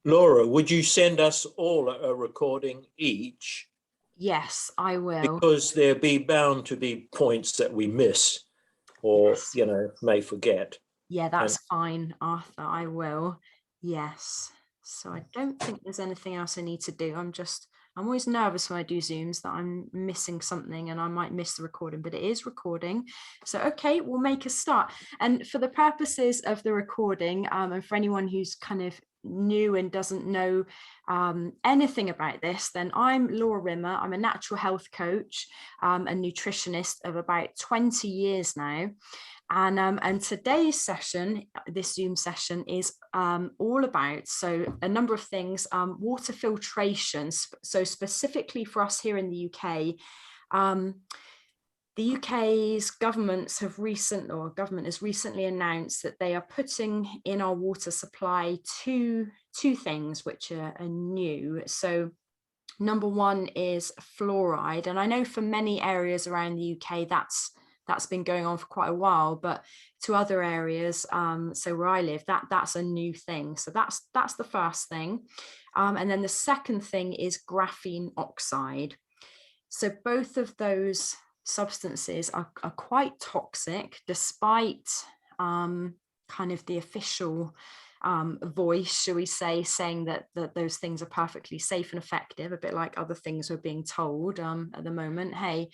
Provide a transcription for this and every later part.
Laura, would you send us all a recording each? Yes, I will. Because there'll be bound to be points that we miss or, Yes. you know, may forget. Yeah, that's fine, Arthur. I will. Yes. So I don't think there's anything else I need to do. I'm always nervous when I do Zooms that I'm missing something and I might miss the recording, but it is recording. So, okay, we'll make a start. And for the purposes of the recording, and for anyone who's kind of new and doesn't know anything about this, then I'm Laura Rimmer. I'm a natural health coach and nutritionist of about 20 years now. And today's session, this Zoom session, is all about, so a number of things, water filtration. So specifically for us here in the UK, the UK's government has recently announced that they are putting in our water supply two things which are new. So number one is fluoride, and I know for many areas around the UK that's been going on for quite a while, but to other areas, so where I live, that's a new thing. So that's the first thing. And then the second thing is graphene oxide. So both of those substances are quite toxic, despite kind of the official voice, shall we say, saying that those things are perfectly safe and effective, a bit like other things we're being told at the moment. Hey.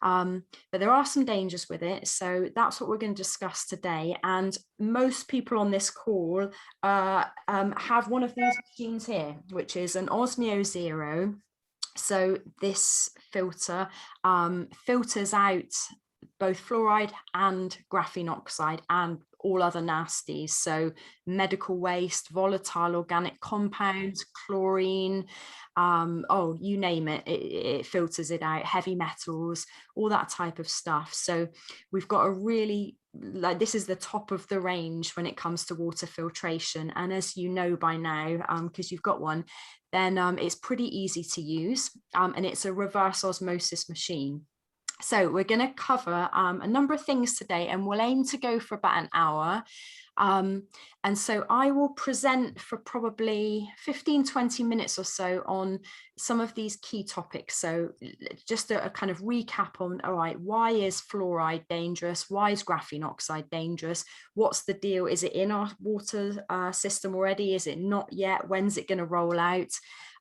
But there are some dangers with it, so that's what we're going to discuss today. And most people on this call have one of these machines here, which is an Osmio Zero. So this filter filters out both fluoride and graphene oxide and all other nasties, so medical waste, volatile organic compounds, chlorine, you name it, it filters it out, heavy metals, all that type of stuff. So we've got a really, like, this is the top of the range when it comes to water filtration. And as you know by now, because you've got one, then it's pretty easy to use, and it's a reverse osmosis machine. So we're going to cover a number of things today, and we'll aim to go for about an hour. And so I will present for probably 15-20 minutes or so on some of these key topics. So just a kind of recap on, all right, why is fluoride dangerous? Why is graphene oxide dangerous? What's the deal? Is it in our water system already? Is it not yet? When's it going to roll out?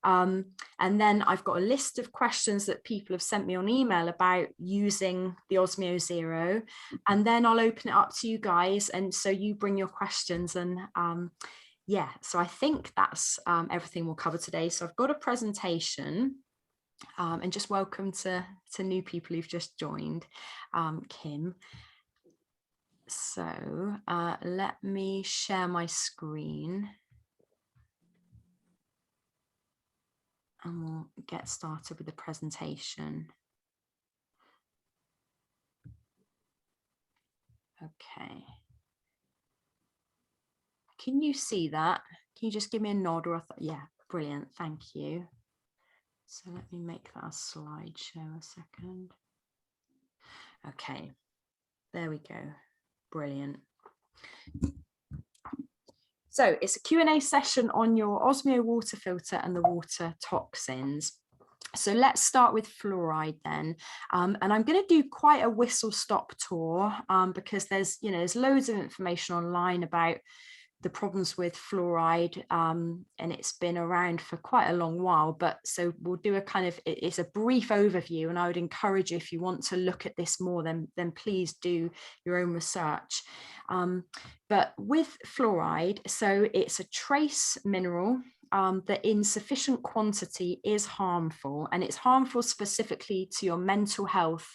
And then I've got a list of questions that people have sent me on email about using the Osmio Zero, and then I'll open it up to you guys, and so you bring your questions. And yeah, so I think that's everything we'll cover today. So I've got a presentation, and just welcome to new people who've just joined, Kim. So let me share my screen. And we'll get started with the presentation. Okay. Can you see that? Can you just give me a nod or a yeah, brilliant, thank you. So let me make that a slideshow a second. Okay, there we go, brilliant. So it's a Q&A session on your Osmio water filter and the water toxins. So let's start with fluoride then. And I'm going to do quite a whistle-stop tour because there's loads of information online about the problems with fluoride, and it's been around for quite a long while, but so we'll do a kind of, it's a brief overview, and I would encourage you, if you want to look at this more, then please do your own research. But with fluoride, so it's a trace mineral that in sufficient quantity is harmful, and it's harmful specifically to your mental health,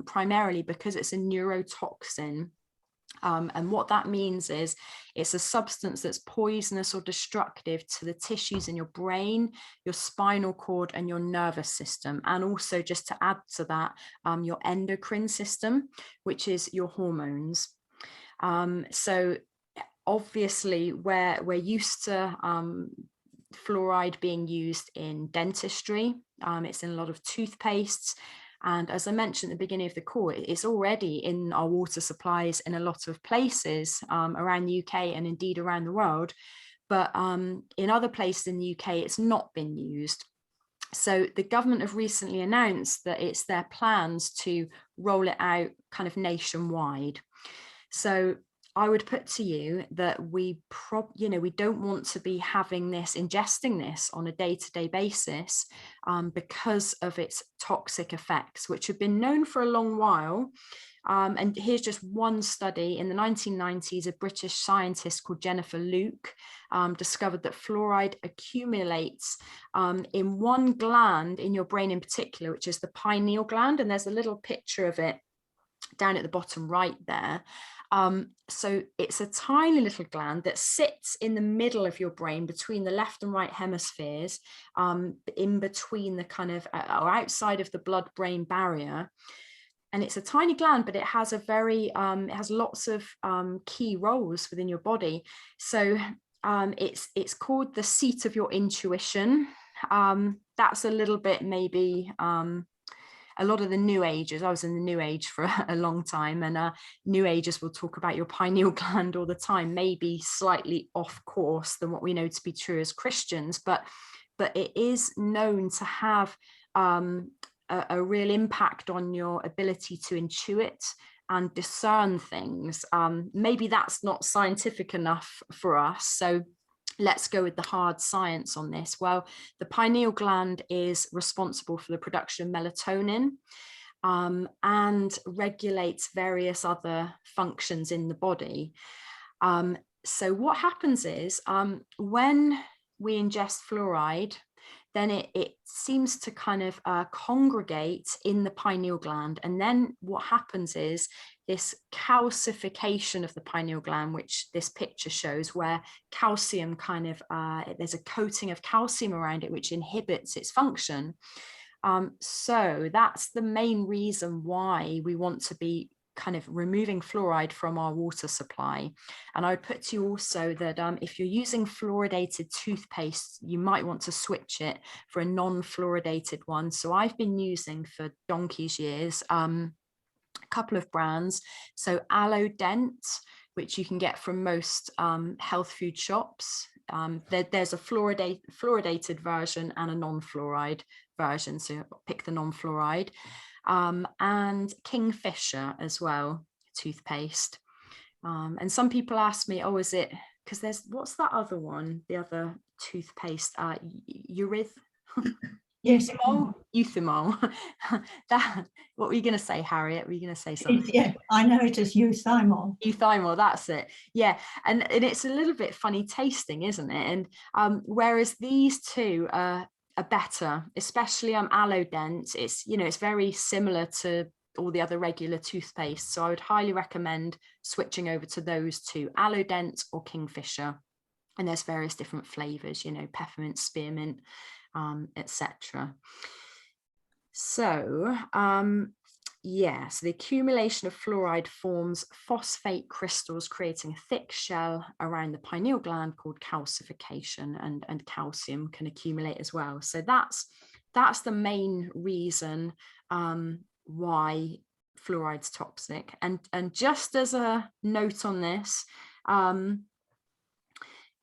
primarily because it's a neurotoxin. And what that means is it's a substance that's poisonous or destructive to the tissues in your brain, your spinal cord, and your nervous system. And also, just to add to that, your endocrine system, which is your hormones. So obviously, we're used to fluoride being used in dentistry. It's in a lot of toothpastes. And as I mentioned at the beginning of the call, it's already in our water supplies in a lot of places around the UK and indeed around the world. But in other places in the UK, it's not been used. So the government have recently announced that it's their plans to roll it out kind of nationwide. So I would put to you that we don't want to be ingesting this on a day-to-day basis because of its toxic effects, which have been known for a long while. And here's just one study. In the 1990s, a British scientist called Jennifer Luke discovered that fluoride accumulates in one gland in your brain in particular, which is the pineal gland. And there's a little picture of it down at the bottom right there. So it's a tiny little gland that sits in the middle of your brain between the left and right hemispheres, in between the kind of or outside of the blood-brain barrier. And it's a tiny gland, but it has it has lots of key roles within your body. So it's called the seat of your intuition. That's a little bit maybe a lot of the New Agers. I was in the New Age for a long time, and New Agers will talk about your pineal gland all the time, maybe slightly off course than what we know to be true as Christians, but it is known to have a real impact on your ability to intuit and discern things. Maybe that's not scientific enough for us, so let's go with the hard science on this. Well, the pineal gland is responsible for the production of melatonin and regulates various other functions in the body. So what happens is when we ingest fluoride, then it seems to kind of congregate in the pineal gland. And then what happens is this calcification of the pineal gland, which this picture shows, where calcium kind of, there's a coating of calcium around it, which inhibits its function. So that's the main reason why we want to be kind of removing fluoride from our water supply. And I would put to you also that if you're using fluoridated toothpaste, you might want to switch it for a non-fluoridated one. So I've been using for donkey's years a couple of brands. So Allodent, which you can get from most health food shops. There's a fluoridated version and a non-fluoride version. So pick the non-fluoride. And Kingfisher as well, toothpaste. And some people ask me, oh, is it, because what's that other one, the other toothpaste, Yes. Euthymol. What were you going to say, Harriet? Were you going to say something? Yeah, I know it as euthymol. Euthymol, that's it. Yeah, and it's a little bit funny tasting, isn't it? And whereas these two are better, especially Allodent, it's very similar to all the other regular toothpaste. So I would highly recommend switching over to those two, Allodent or Kingfisher. And there's various different flavors, peppermint, spearmint, etc. So so the accumulation of fluoride forms phosphate crystals, creating a thick shell around the pineal gland called calcification, and calcium can accumulate as well. So that's the main reason why fluoride's toxic. And just as a note on this,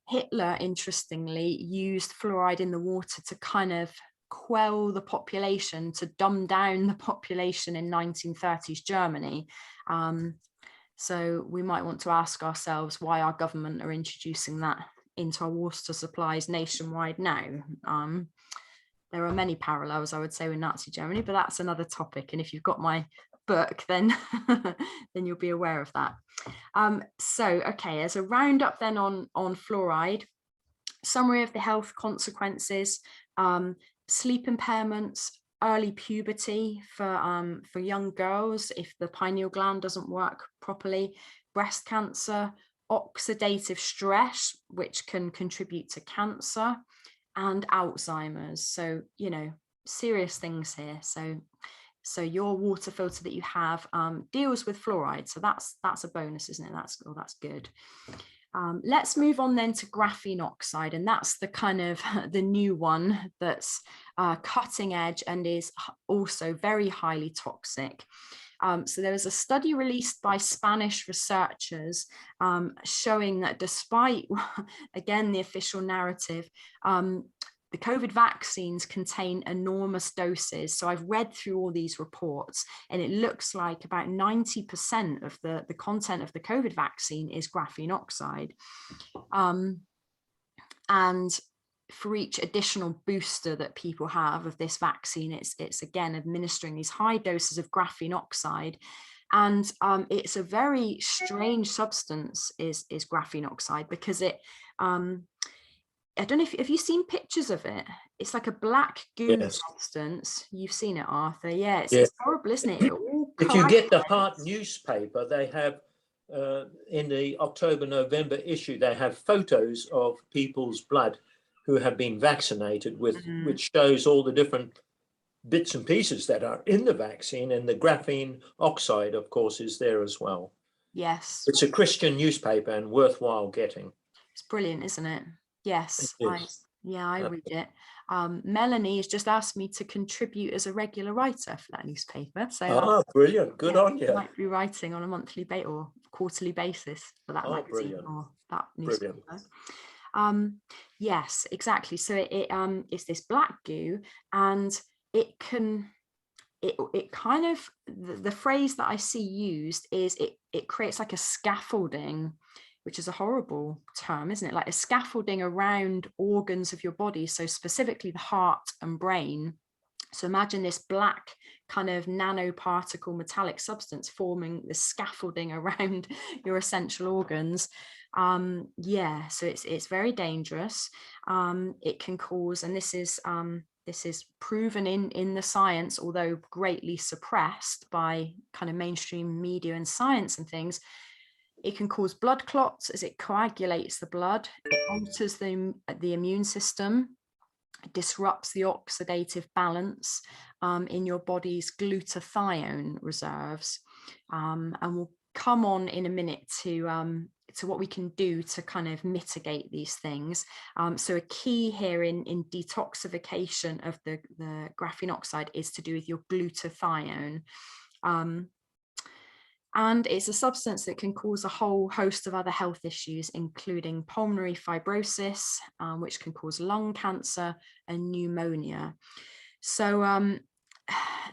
Hitler, interestingly, used fluoride in the water to kind of quell the population, to dumb down the population in 1930s Germany. So we might want to ask ourselves why our government are introducing that into our water supplies nationwide now. There are many parallels, I would say, with Nazi Germany, but that's another topic. And if you've got my book, then then you'll be aware of that. So okay, as a roundup then on fluoride, summary of the health consequences: sleep impairments, early puberty for young girls if the pineal gland doesn't work properly, breast cancer, oxidative stress, which can contribute to cancer, and Alzheimer's. So serious things here. So your water filter that you have deals with fluoride. So that's a bonus, isn't it? That's good. Let's move on then to graphene oxide, and that's the kind of the new one that's cutting edge and is also very highly toxic. So there was a study released by Spanish researchers showing that despite, again, the official narrative, the COVID vaccines contain enormous doses. So I've read through all these reports, and it looks like about 90% of the content of the COVID vaccine is graphene oxide. And for each additional booster that people have of this vaccine, it's again administering these high doses of graphene oxide. And it's a very strange substance, is graphene oxide, because it, I don't know if have you seen pictures of it? It's like a black goo substance. You've seen it, Arthur. Yeah, it's horrible, isn't it? If you get the Heart newspaper, they have in the October-November issue, they have photos of people's blood who have been vaccinated with, which shows all the different bits and pieces that are in the vaccine, and the graphene oxide, of course, is there as well. Yes. It's a Christian newspaper and worthwhile getting. It's brilliant, isn't it? Yes. I read it. Melanie has just asked me to contribute as a regular writer for that newspaper. So brilliant. Good on you. I might be writing on a monthly or quarterly basis for that magazine or that newspaper. Yes, exactly. So it's this black goo, and it can, it kind of, the phrase that I see used is it creates like a scaffolding, which is a horrible term, isn't it? Like a scaffolding around organs of your body. So specifically the heart and brain. So imagine this black kind of nanoparticle metallic substance forming the scaffolding around your essential organs. Yeah, so it's very dangerous. It can cause, and this is proven in the science, although greatly suppressed by kind of mainstream media and science and things. It can cause blood clots as it coagulates the blood. It alters the immune system. It disrupts the oxidative balance in your body's glutathione reserves. And we'll come on in a minute to what we can do to kind of mitigate these things. So a key here in detoxification of the graphene oxide is to do with your glutathione. And it's a substance that can cause a whole host of other health issues, including pulmonary fibrosis, which can cause lung cancer and pneumonia. So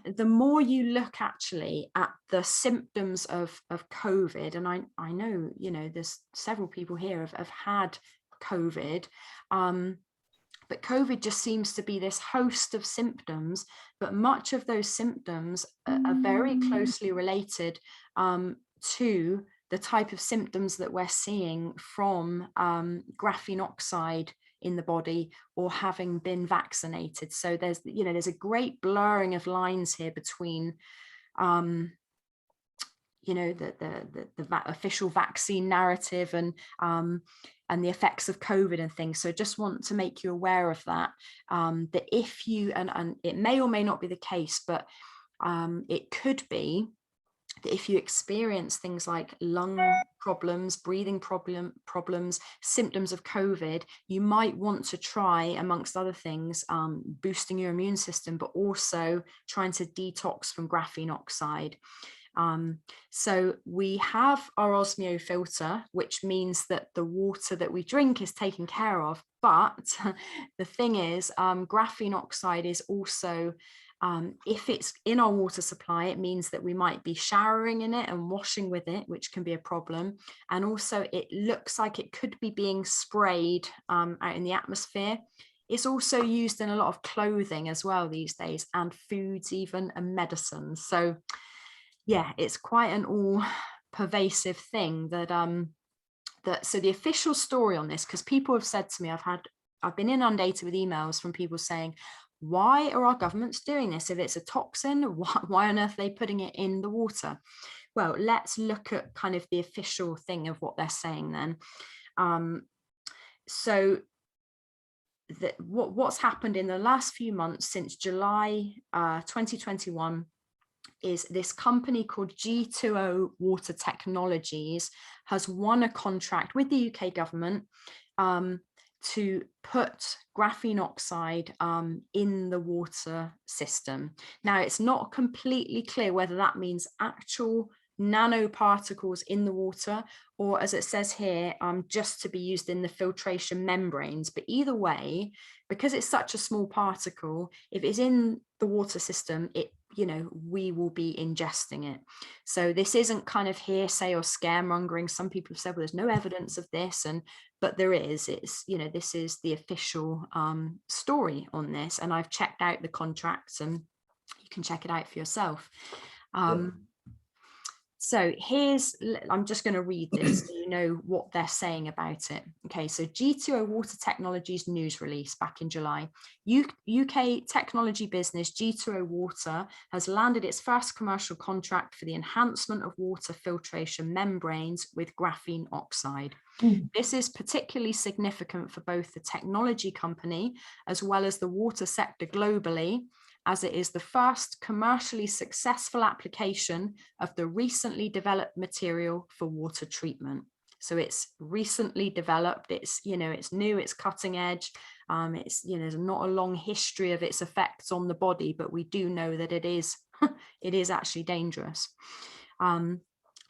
the more you look actually at the symptoms of COVID, and I know, you know, there's several people here have had COVID, but COVID just seems to be this host of symptoms, but much of those symptoms are very closely related to the type of symptoms that we're seeing from graphene oxide in the body or having been vaccinated. So there's, you know, there's a great blurring of lines here between you know, the official vaccine narrative and the effects of COVID and things. So I just want to make you aware of that, that if you, and it may or may not be the case, but it could be that if you experience things like lung problems, breathing problems, symptoms of COVID, you might want to try, amongst other things, boosting your immune system, but also trying to detox from graphene oxide. So we have our Osmio filter, which means that the water that we drink is taken care of. But the thing is, graphene oxide is also, if it's in our water supply, it means that we might be showering in it and washing with it, which can be a problem. And also it looks like it could be being sprayed out in the atmosphere. It's also used in a lot of clothing as well these days, and foods even, and medicines. So yeah, it's quite an all-pervasive thing that so the official story on this, because people have said to me, I've been inundated with emails from people saying, why are our governments doing this? If it's a toxin, why on earth are they putting it in the water? Well, let's look at kind of the official thing of what they're saying then. So what's happened in the last few months since July 2021 is this company called G2O Water Technologies has won a contract with the UK government to put graphene oxide in the water system. Now, it's not completely clear whether that means actual nanoparticles in the water, or as it says here, just to be used in the filtration membranes. But either way, because it's such a small particle, if it's in the water system, we will be ingesting it. So this isn't kind of hearsay or scaremongering. Some people have said, well, there's no evidence of this, but there is. It's, this is the official story on this, and I've checked out the contracts, and you can check it out for yourself. So I'm just going to read this so you know what they're saying about it. Okay, so G2O Water Technologies news release back in July. UK technology business G2O Water has landed its first commercial contract for the enhancement of water filtration membranes with graphene oxide. This is particularly significant for both the technology company as well as the water sector globally, as it is the first commercially successful application of the recently developed material for water treatment. So it's recently developed, it's, it's new, it's cutting edge. It's, there's not a long history of its effects on the body, but we do know that it is, it is actually dangerous.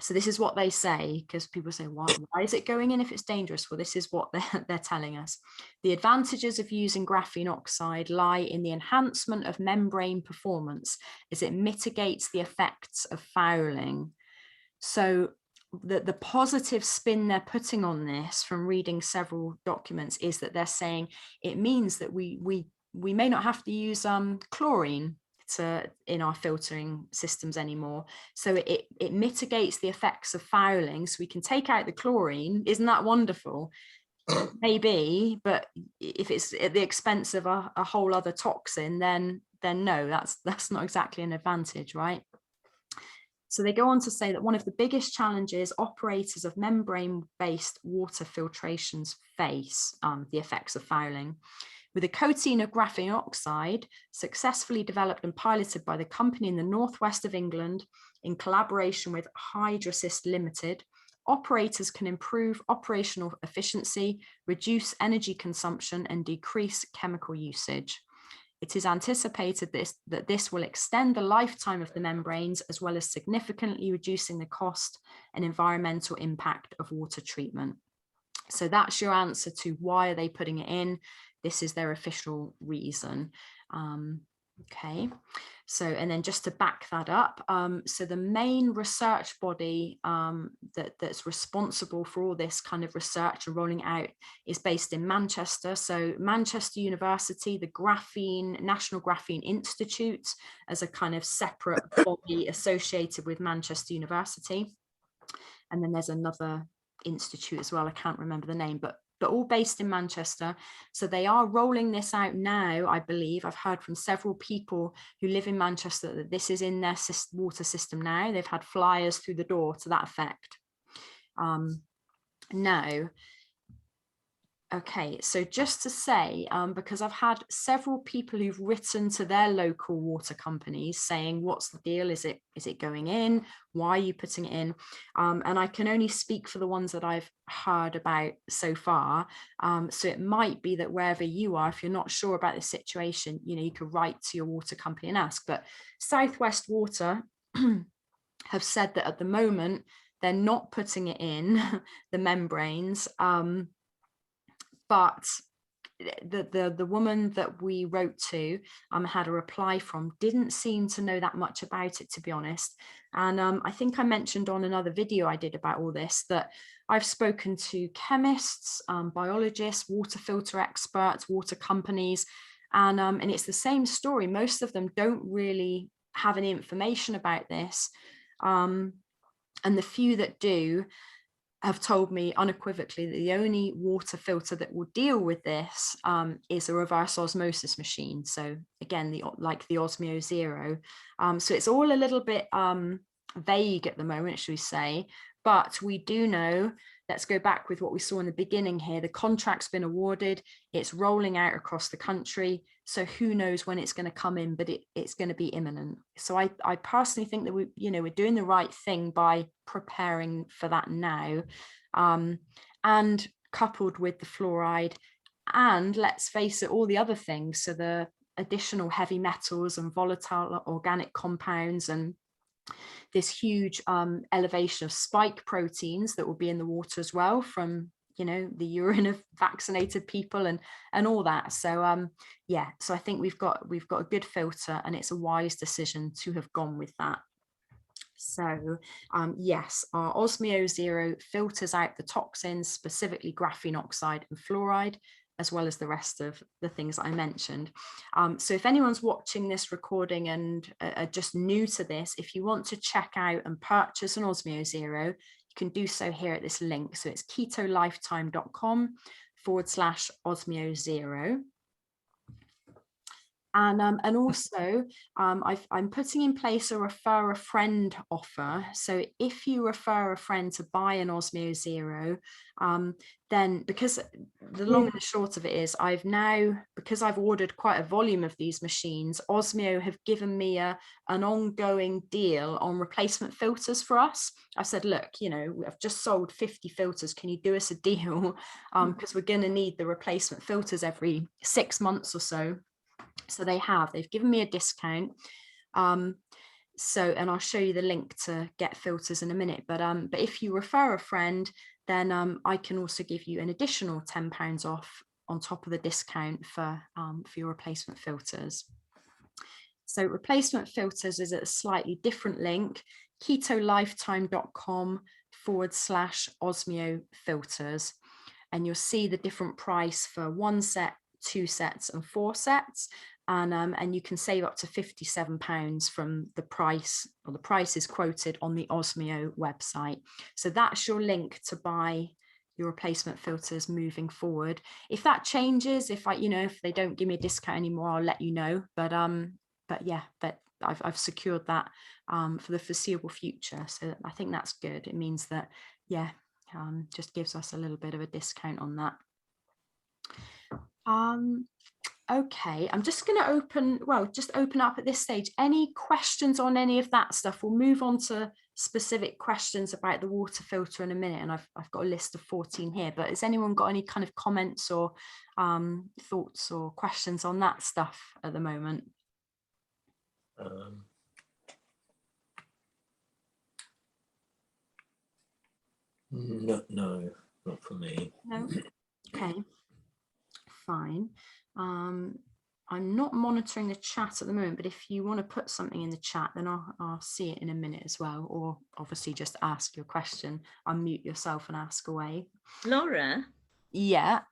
So this is what they say, because people say, why is it going in if it's dangerous? Well, this is what they're telling us. The advantages of using graphene oxide lie in the enhancement of membrane performance as it mitigates the effects of fouling. So the positive spin they're putting on this from reading several documents is that they're saying it means that we may not have to use chlorine in our filtering systems anymore. So it mitigates the effects of fouling, so we can take out the chlorine. Isn't that wonderful? Maybe, but if it's at the expense of a whole other toxin, then no, that's not exactly an advantage, right? So they go on to say that one of the biggest challenges operators of membrane-based water filtrations face the effects of fouling. With a coating of graphene oxide successfully developed and piloted by the company in the northwest of England in collaboration with Hydrasys Limited, operators can improve operational efficiency, reduce energy consumption, and decrease chemical usage. It is anticipated that this will extend the lifetime of the membranes, as well as significantly reducing the cost and environmental impact of water treatment. So that's your answer to why are they putting it in. This is their official reason. Okay, so, and then just to back that up, so the main research body that's responsible for all this kind of research and rolling out is based in Manchester. So Manchester University, the National Graphene Institute, as a kind of separate body associated with Manchester University. And then there's another institute as well, I can't remember the name, but all based in Manchester. So they are rolling this out now, I believe. I've heard from several people who live in Manchester that this is in their water system now. They've had flyers through the door to that effect. Now, okay, so just to say, because I've had several people who've written to their local water companies saying, what's the deal? Is it going in? Why are you putting it in? And I can only speak for the ones that I've heard about so far. So it might be that wherever you are, if you're not sure about the situation, you could write to your water company and ask. But Southwest Water have said that at the moment, they're not putting it in the membranes. But the woman that we wrote to had a reply from, didn't seem to know that much about it, to be honest. And I think I mentioned on another video I did about all this that I've spoken to chemists, biologists, water filter experts, water companies, and it's the same story. Most of them don't really have any information about this, and the few that do have told me unequivocally that the only water filter that will deal with this is a reverse osmosis machine. So again, like the Osmio Zero. So it's all a little bit vague at the moment, should we say, but we do know let's go back with what we saw in the beginning here. The contract's been awarded, it's rolling out across the country. So who knows when it's going to come in, but it's going to be imminent. So I personally think that we're doing the right thing by preparing for that now. And coupled with the fluoride, and let's face it, all the other things. So the additional heavy metals and volatile organic compounds, and this huge elevation of spike proteins that will be in the water as well from the urine of vaccinated people and all that. So yeah, so I think we've got a good filter, and it's a wise decision to have gone with that. So yes, our Osmio Zero filters out the toxins, specifically graphene oxide and fluoride, as well as the rest of the things that I mentioned. So if anyone's watching this recording and are just new to this, if you want to check out and purchase an Osmio Zero, you can do so here at this link. So it's ketolifetime.com/Osmio Zero. And also I'm putting in place a refer a friend offer. So if you refer a friend to buy an Osmio Zero, then, because the long and the short of it is, because I've ordered quite a volume of these machines, Osmio have given me an ongoing deal on replacement filters for us. I said, look, I've just sold 50 filters. Can you do us a deal? Because we're going to need the replacement filters every 6 months or so. So they've given me a discount. And I'll show you the link to get filters in a minute. But if you refer a friend, then I can also give you an additional £10 off on top of the discount for your replacement filters. So replacement filters is at a slightly different link, ketolifetime.com/Osmio filters. And you'll see the different price for 1 set, 2 sets and 4 sets. And you can save up to £57 from the price, or the price is quoted on the Osmio website. So that's your link to buy your replacement filters moving forward. If that changes, if they don't give me a discount anymore, I'll let you know. But yeah, but I've secured that for the foreseeable future. So I think that's good. It means that, yeah, just gives us a little bit of a discount on that. Okay, I'm just going to open up at this stage. Any questions on any of that stuff? We'll move on to specific questions about the water filter in a minute, and I've got a list of 14 here. But has anyone got any kind of comments or thoughts or questions on that stuff at the moment? No, not for me. No. Okay. Fine. I'm not monitoring the chat at the moment, but if you want to put something in the chat, then I'll see it in a minute as well. Or obviously just ask your question, unmute yourself and ask away. Laura? Yeah.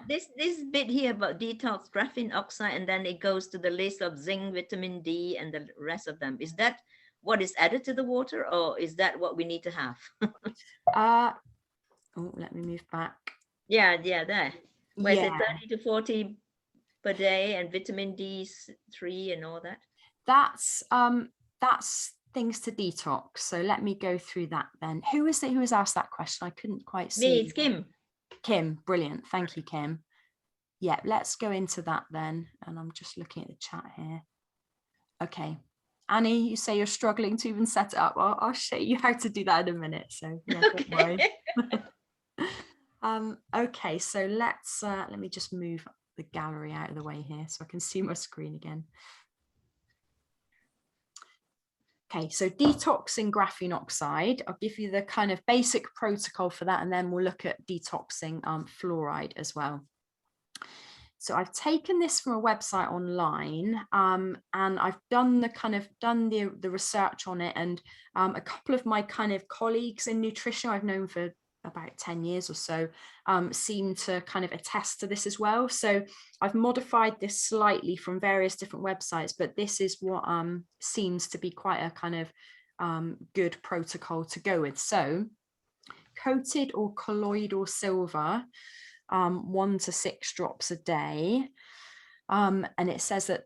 This bit here about detox, graphene oxide, and then it goes to the list of zinc, vitamin D, and the rest of them. Is that what is added to the water, or is that what we need to have? Oh, let me move back. Yeah, there. Where is it 30 to 40 per day, and vitamin D3 and all that? That's things to detox. So let me go through that then. Who is it who has asked that question? I couldn't quite see. Me, it's Kim. Kim, brilliant. Thank you, Kim. Yeah, let's go into that then. And I'm just looking at the chat here. Okay. Annie, you say you're struggling to even set it up. I'll show you how to do that in a minute. So yeah, don't worry. Okay, so let me just move the gallery out of the way here so I can see my screen again. Okay, so detoxing graphene oxide. I'll give you the kind of basic protocol for that, and then we'll look at detoxing fluoride as well. So I've taken this from a website online, and I've done the research on it, and a couple of my kind of colleagues in nutrition I've known for about 10 years or so seem to kind of attest to this as well. So I've modified this slightly from various different websites, but this is what seems to be quite a kind of good protocol to go with. So coated or colloidal silver, 1 to 6 drops a day. And it says that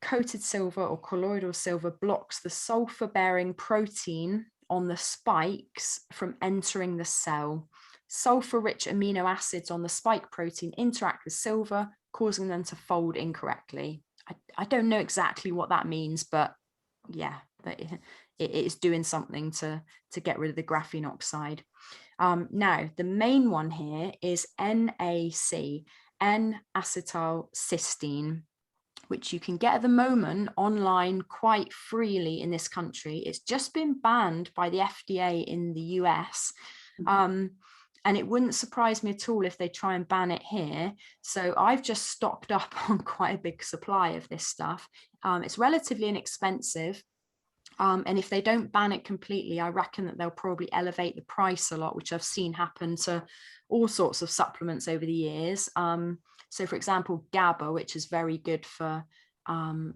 coated silver or colloidal silver blocks the sulfur bearing protein on the spikes from entering the cell. sulfur-rich amino acids on the spike protein interact with silver, causing them to fold incorrectly. I don't know exactly what that means, but yeah, it is doing something to get rid of the graphene oxide. Now, the main one here is NAC, N-acetylcysteine, which you can get at the moment online quite freely in this country. It's just been banned by the FDA in the US. And it wouldn't surprise me at all if they try and ban it here. So I've just stocked up on quite a big supply of this stuff. It's relatively inexpensive. And if they don't ban it completely, I reckon that they'll probably elevate the price a lot, which I've seen happen to all sorts of supplements over the years. So for example, GABA, which is very good for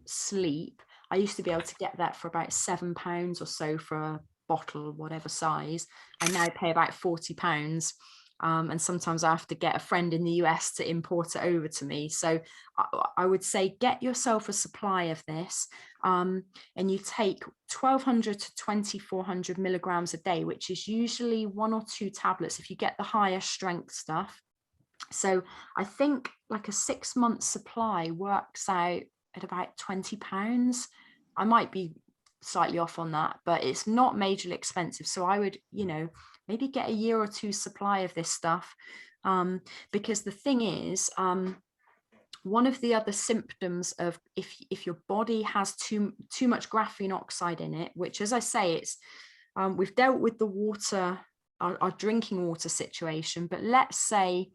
sleep. I used to be able to get that for about £7 or so for a bottle, whatever size. I now pay about £40. And sometimes I have to get a friend in the US to import it over to me. So I would say get yourself a supply of this, and you take 1200 to 2400 milligrams a day, which is usually 1 or 2 tablets if you get the higher strength stuff. So I think like a 6-month supply works out at about £20. I might be slightly off on that, but it's not majorly expensive. So I would, maybe get a year or 2 supply of this stuff, because the thing is, one of the other symptoms of if your body has too much graphene oxide in it, which, as I say, it's we've dealt with the water, our drinking water situation, but let's say,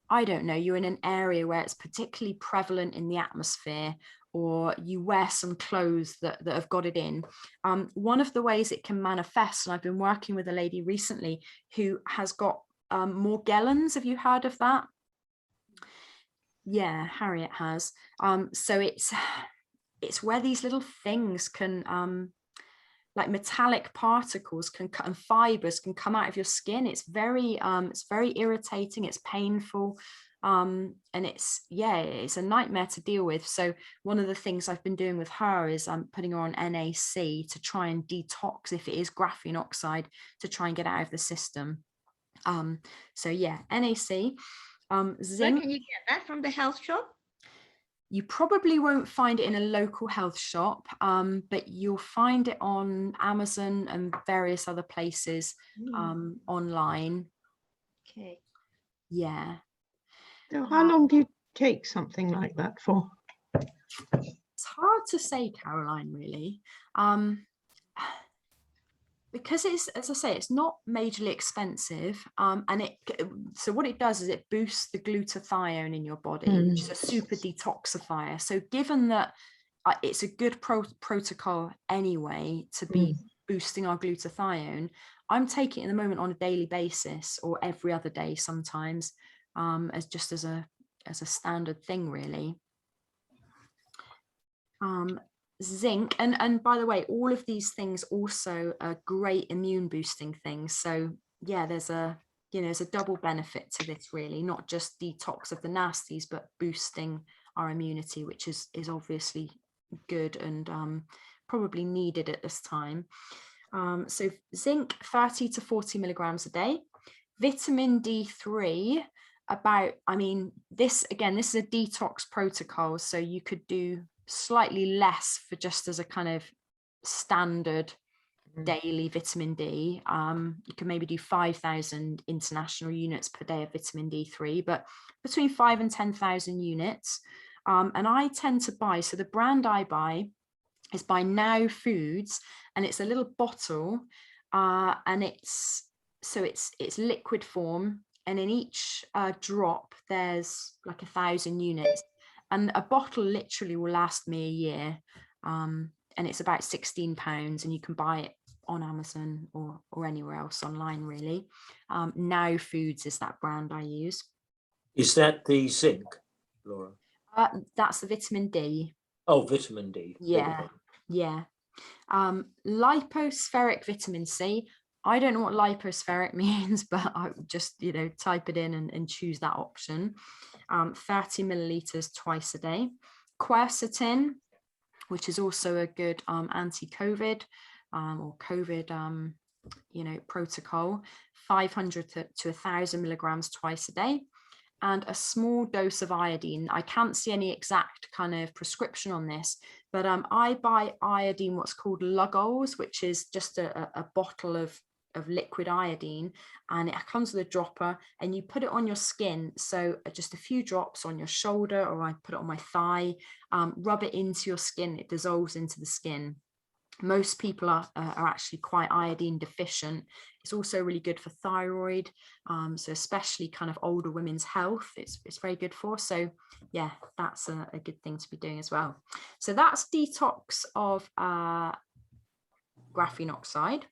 I don't know, you're in an area where it's particularly prevalent in the atmosphere, or you wear some clothes that have got it in. One of the ways it can manifest, and I've been working with a lady recently who has got Morgellons. Have you heard of that? Yeah, Harriet has. So it's where these little things can, like metallic particles and fibers can come out of your skin. It's very irritating, it's painful. And it's a nightmare to deal with. So one of the things I've been doing with her is I'm putting her on NAC to try and detox, if it is graphene oxide, to try and get out of the system. So yeah, NAC. Zinc. Where can you get that, from the health shop? You probably won't find it in a local health shop, but you'll find it on Amazon and various other places online. Okay. Yeah. So how long do you take something like that for? It's hard to say, Caroline, really. Because it's, as I say, it's not majorly expensive, and so what it does is it boosts the glutathione in your body, which is a super detoxifier. So given that it's a good protocol anyway to be boosting our glutathione, I'm taking it at the moment on a daily basis, or every other day sometimes, as a standard thing, really. Zinc, and by the way, all of these things also are great immune boosting things. So yeah, there's a double benefit to this, really, not just detox of the nasties, but boosting our immunity, which is obviously good and probably needed at this time. So zinc, 30 to 40 milligrams a day. Vitamin D3, this is a detox protocol, so you could do slightly less for just as a kind of standard daily vitamin D. You can maybe do 5,000 international units per day of vitamin D3, but between 5,000 and 10,000 units. And I tend to buy, so the brand I buy is by Now Foods, and it's a little bottle, and it's liquid form, and in each drop there's like 1,000 units, and a bottle literally will last me a year, and it's about £16, and you can buy it on Amazon or anywhere else online, really. Now Foods is that brand I use. Is that the zinc, Laura? That's the vitamin D. Oh, vitamin D. Yeah. Lipospheric vitamin C. I don't know what lipospheric means, but I just, type it in and choose that option. 30 milliliters twice a day. Quercetin, which is also a good anti-COVID or COVID protocol, 500 to 1,000 milligrams twice a day, and a small dose of iodine. I can't see any exact kind of prescription on this, but I buy iodine, what's called Lugols, which is just a bottle of liquid iodine, and it comes with a dropper, and you put it on your skin. So just a few drops on your shoulder, or I put it on my thigh, rub it into your skin, it dissolves into the skin. Most people are actually quite iodine deficient. It's also really good for thyroid, so especially kind of older women's health, it's very good for. So yeah, that's a good thing to be doing as well. So that's detox of graphene oxide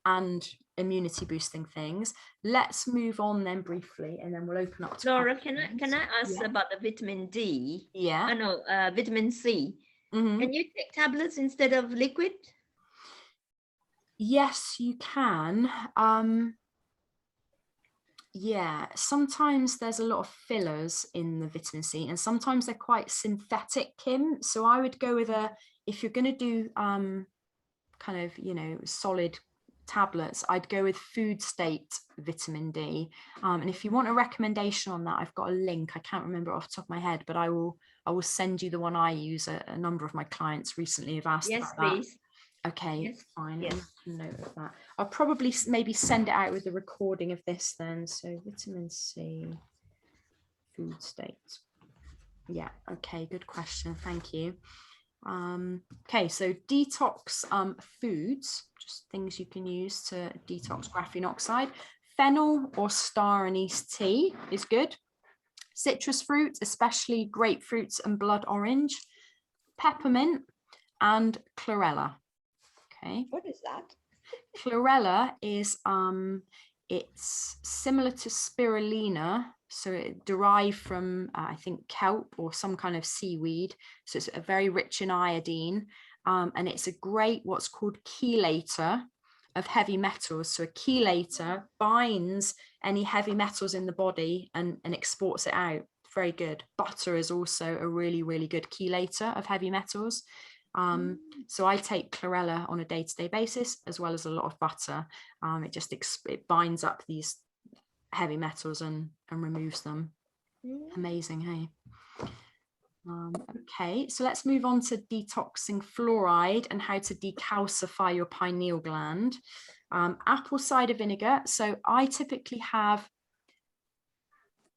and immunity boosting things. Let's move on then briefly, and then we'll open up to Laura, questions. can I ask about the vitamin D? Yeah. I know, vitamin C. Mm-hmm. Can you take tablets instead of liquid? Yes, you can. Yeah, sometimes there's a lot of fillers in the vitamin C, and sometimes they're quite synthetic, Kim. So I would go with if you're going to do kind of, solid tablets, I'd go with food state vitamin D. And if you want a recommendation on that, I've got a link. I can't remember off the top of my head, but I will send you the one I use. A number of my clients recently have asked about that. Please. Okay, yes, fine. yes. I'll make a note of that. I'll probably maybe send it out with the recording of this then. So vitamin C, food state. Yeah, okay, good question. Thank you. Okay, so detox foods, just things you can use to detox graphene oxide. Fennel or star anise tea is good. Citrus fruit, especially grapefruits and blood orange. Peppermint and chlorella. Okay. What is that? Chlorella is it's similar to spirulina, so it derived from I think kelp or some kind of seaweed, so it's very rich in iodine, and it's a great what's called chelator of heavy metals. So a chelator binds any heavy metals in the body and exports it out. Very good. Butter is also a really, really good chelator of heavy metals. So I take chlorella on a day-to-day basis, as well as a lot of butter. It binds up these heavy metals and removes them. Amazing, hey? Okay, so let's move on to detoxing fluoride and how to decalcify your pineal gland. Apple cider vinegar. So I typically have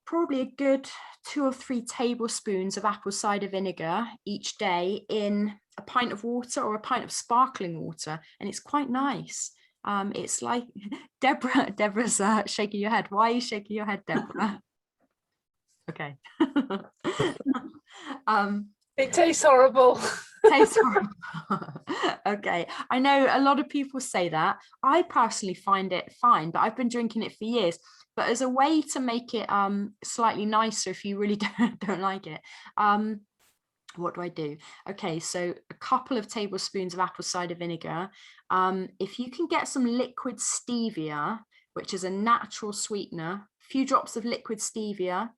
probably a good 2 or 3 tablespoons of apple cider vinegar each day in a pint of water or a pint of sparkling water, and it's quite nice. It's like Deborah's shaking your head. Why are you shaking your head, Deborah? Okay. It tastes horrible. Tastes horrible. Okay, I know a lot of people say that. I personally find it fine, but I've been drinking it for years. But as a way to make it slightly nicer, if you really don't like it, what do I do? Okay, so a couple of tablespoons of apple cider vinegar. If you can get some liquid stevia, which is a natural sweetener, a few drops of liquid stevia,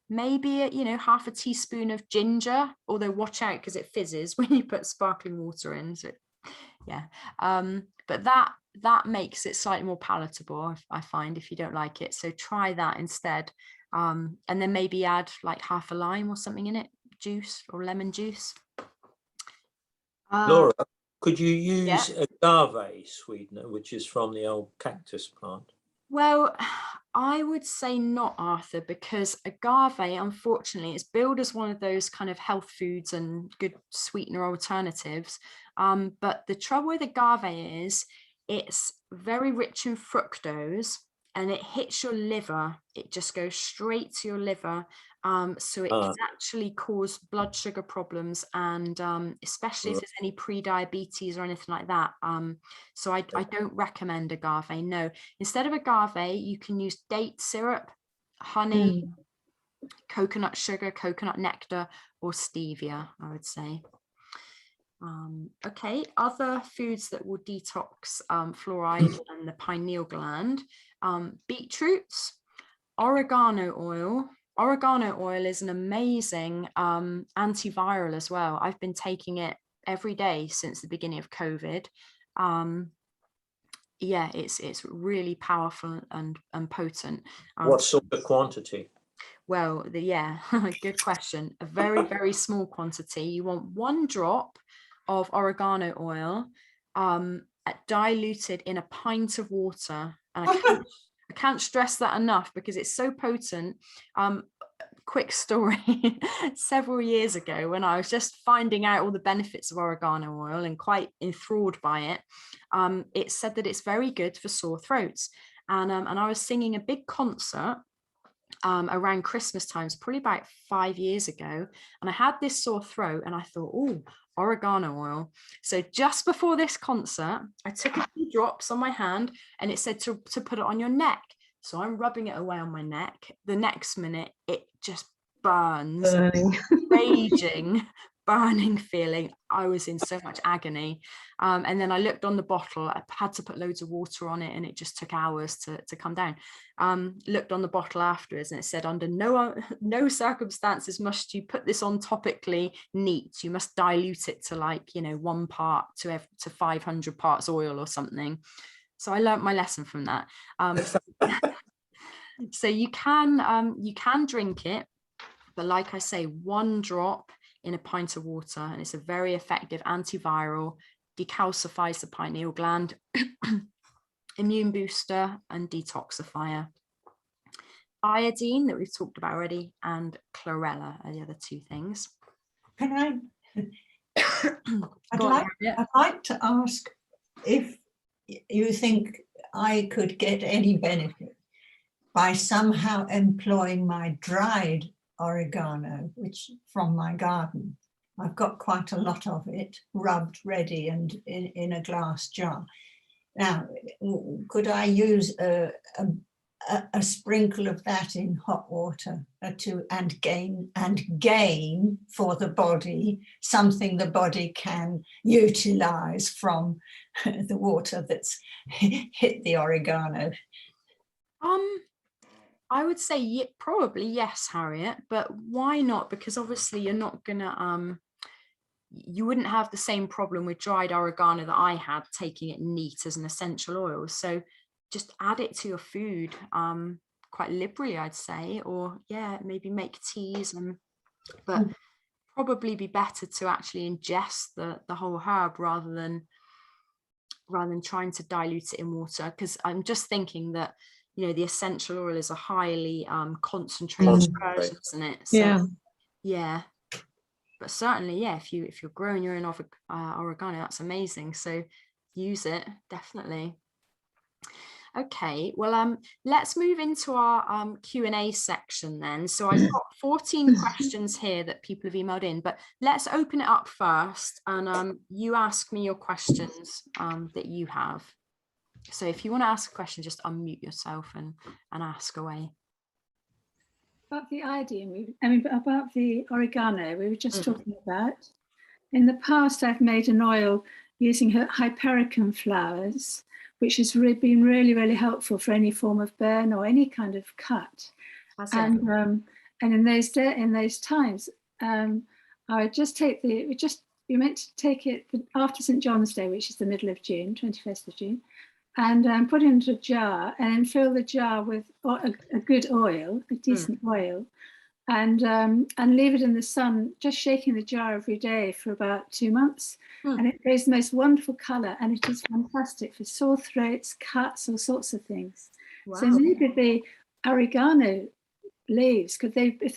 maybe half a teaspoon of ginger, although watch out because it fizzes when you put sparkling water in. So yeah, but that makes it slightly more palatable, I find, if you don't like it. So try that instead, and then maybe add like half a lime or something in it, juice or lemon juice. Laura, could you use agave sweetener, which is from the old cactus plant? Well, I would say not, Arthur, because agave, unfortunately, is billed as one of those kind of health foods and good sweetener alternatives. But the trouble with agave is it's very rich in fructose, and it hits your liver. It just goes straight to your liver. So it can actually cause blood sugar problems, and especially if there's any pre-diabetes or anything like that. So I don't recommend agave, no. Instead of agave, you can use date syrup, honey, coconut sugar, coconut nectar, or stevia, I would say. Okay, other foods that will detox fluoride and the pineal gland. Beetroots, oregano oil. Oregano oil is an amazing antiviral as well. I've been taking it every day since the beginning of COVID. yeah, it's really powerful and potent. What sort of quantity? Well, yeah, good question. A very, very small quantity. You want 1 drop of oregano oil diluted in a pint of water. And I can't stress that enough because it's so potent. Quick story. Several years ago, when I was just finding out all the benefits of oregano oil and quite enthralled by it, it said that it's very good for sore throats. And I was singing a big concert around Christmas times, probably about 5 years ago, and I had this sore throat, and I thought, oh, oregano oil. So just before this concert, I took a few drops on my hand, and it said to put it on your neck. So I'm rubbing it away on my neck. The next minute, it just burns, raging, burning feeling. I was in so much agony. And then I looked on the bottle. I had to put loads of water on it, and it just took hours to come down. Looked on the bottle afterwards, and it said, under no circumstances must you put this on topically neat. You must dilute it to 1 part to 500 parts oil or something. So I learned my lesson from that. So you can drink it, but like I say, 1 drop in a pint of water, and it's a very effective antiviral, decalcifies the pineal gland, immune booster, and detoxifier. Iodine, that we've talked about already, and chlorella are the other 2 things. Can I'd like to ask if you think I could get any benefit by somehow employing my dried oregano, which from my garden. I've got quite a lot of it rubbed ready and in a glass jar. Now, could I use a sprinkle of that in hot water and gain for the body something the body can utilize from the water that's hit the oregano? I would say probably yes, Harriet, but why not? Because obviously you're not gonna you wouldn't have the same problem with dried oregano that I had, taking it neat as an essential oil. So just add it to your food quite liberally, I'd say, or yeah, maybe make teas, but probably be better to actually ingest the whole herb rather than trying to dilute it in water. Because I'm just thinking that, the essential oil is a highly concentrated version, isn't it? So, yeah. But certainly, yeah, if you're growing your own oregano, that's amazing. So use it, definitely. Okay, well, let's move into our Q&A section then. So I've got 14 questions here that people have emailed in, but let's open it up first, and you ask me your questions that you have. So if you want to ask a question, just unmute yourself and ask away. About the iodine, about the oregano we were just talking about. In the past, I've made an oil using hypericum flowers, which has been really, really helpful for any form of burn or any kind of cut. And in those times, I would just take you're meant to take it after St. John's Day, which is the middle of June, 21st of June, and put it into a jar and then fill the jar with a good oil, a decent oil, and leave it in the sun, just shaking the jar every day for about 2 months. And it gives the most wonderful colour, and it is fantastic for sore throats, cuts, all sorts of things. Wow. So maybe the oregano leaves, if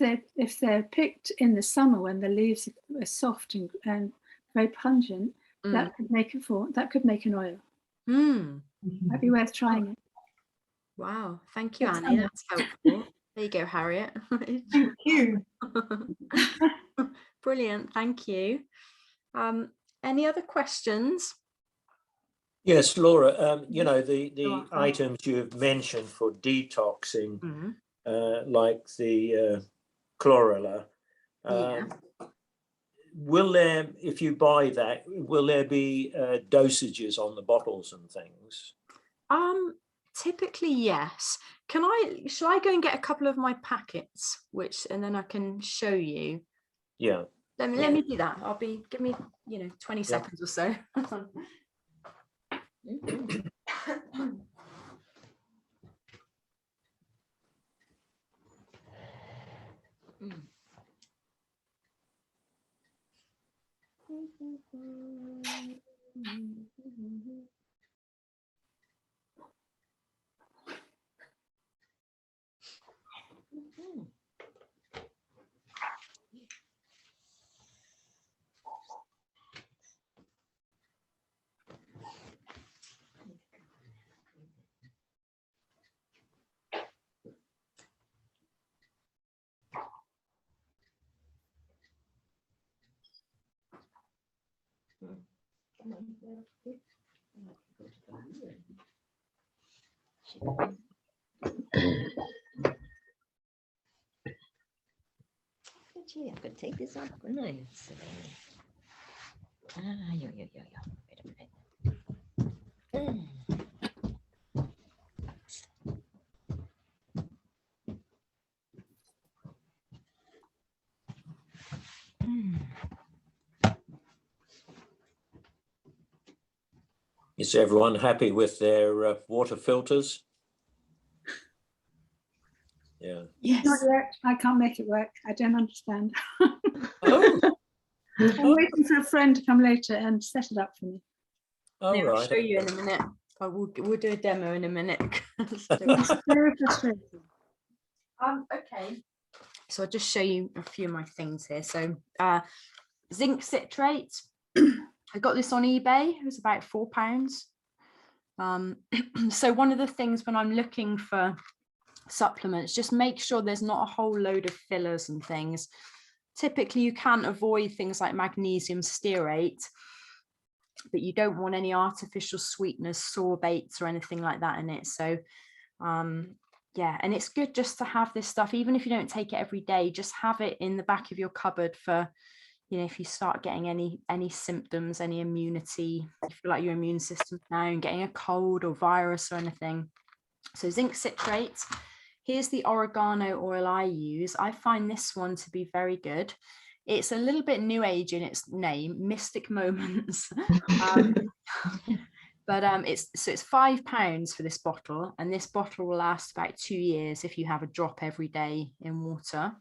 they're picked in the summer when the leaves are soft and very pungent, that could make an oil. Might be worth trying it. Wow, thank you, Annie. That's helpful. There you go, Harriet. Thank you. Brilliant, thank you. Any other questions? Yes, Laura, the items you have mentioned for detoxing, like the chlorella, will there, if you buy that, will there be dosages on the bottles and things? Typically, yes. Shall I go and get a couple of my packets, and then I can show you? Yeah. Let me do that. Give me 20 seconds or so. Gee, I could take this off, couldn't I? Wait a minute. Is everyone happy with their water filters? Yeah. Not Yes. yet. I can't make it work. I don't understand. Oh, I'm waiting for a friend to come later and set it up for me. all I'll right. show you in a minute. We'll do a demo in a minute. It's very frustrating. Okay. So I'll just show you a few of my things here. So zinc citrate. I got this on eBay. It was about £4. So one of the things when I'm looking for supplements, just make sure there's not a whole load of fillers and things. Typically you can't avoid things like magnesium stearate, but you don't want any artificial sweeteners, sorbates or anything like that in it. So yeah, and it's good just to have this stuff, even if you don't take it every day, just have it in the back of your cupboard for, you know, if you start getting any symptoms, any immunity, if you feel like your immune system's down, getting a cold or virus or anything. So zinc citrate. Here's the oregano oil I use. I find this one to be very good. It's a little bit new age in its name, Mystic Moments. But it's £5 for this bottle, and this bottle will last about 2 years if you have a drop every day in water.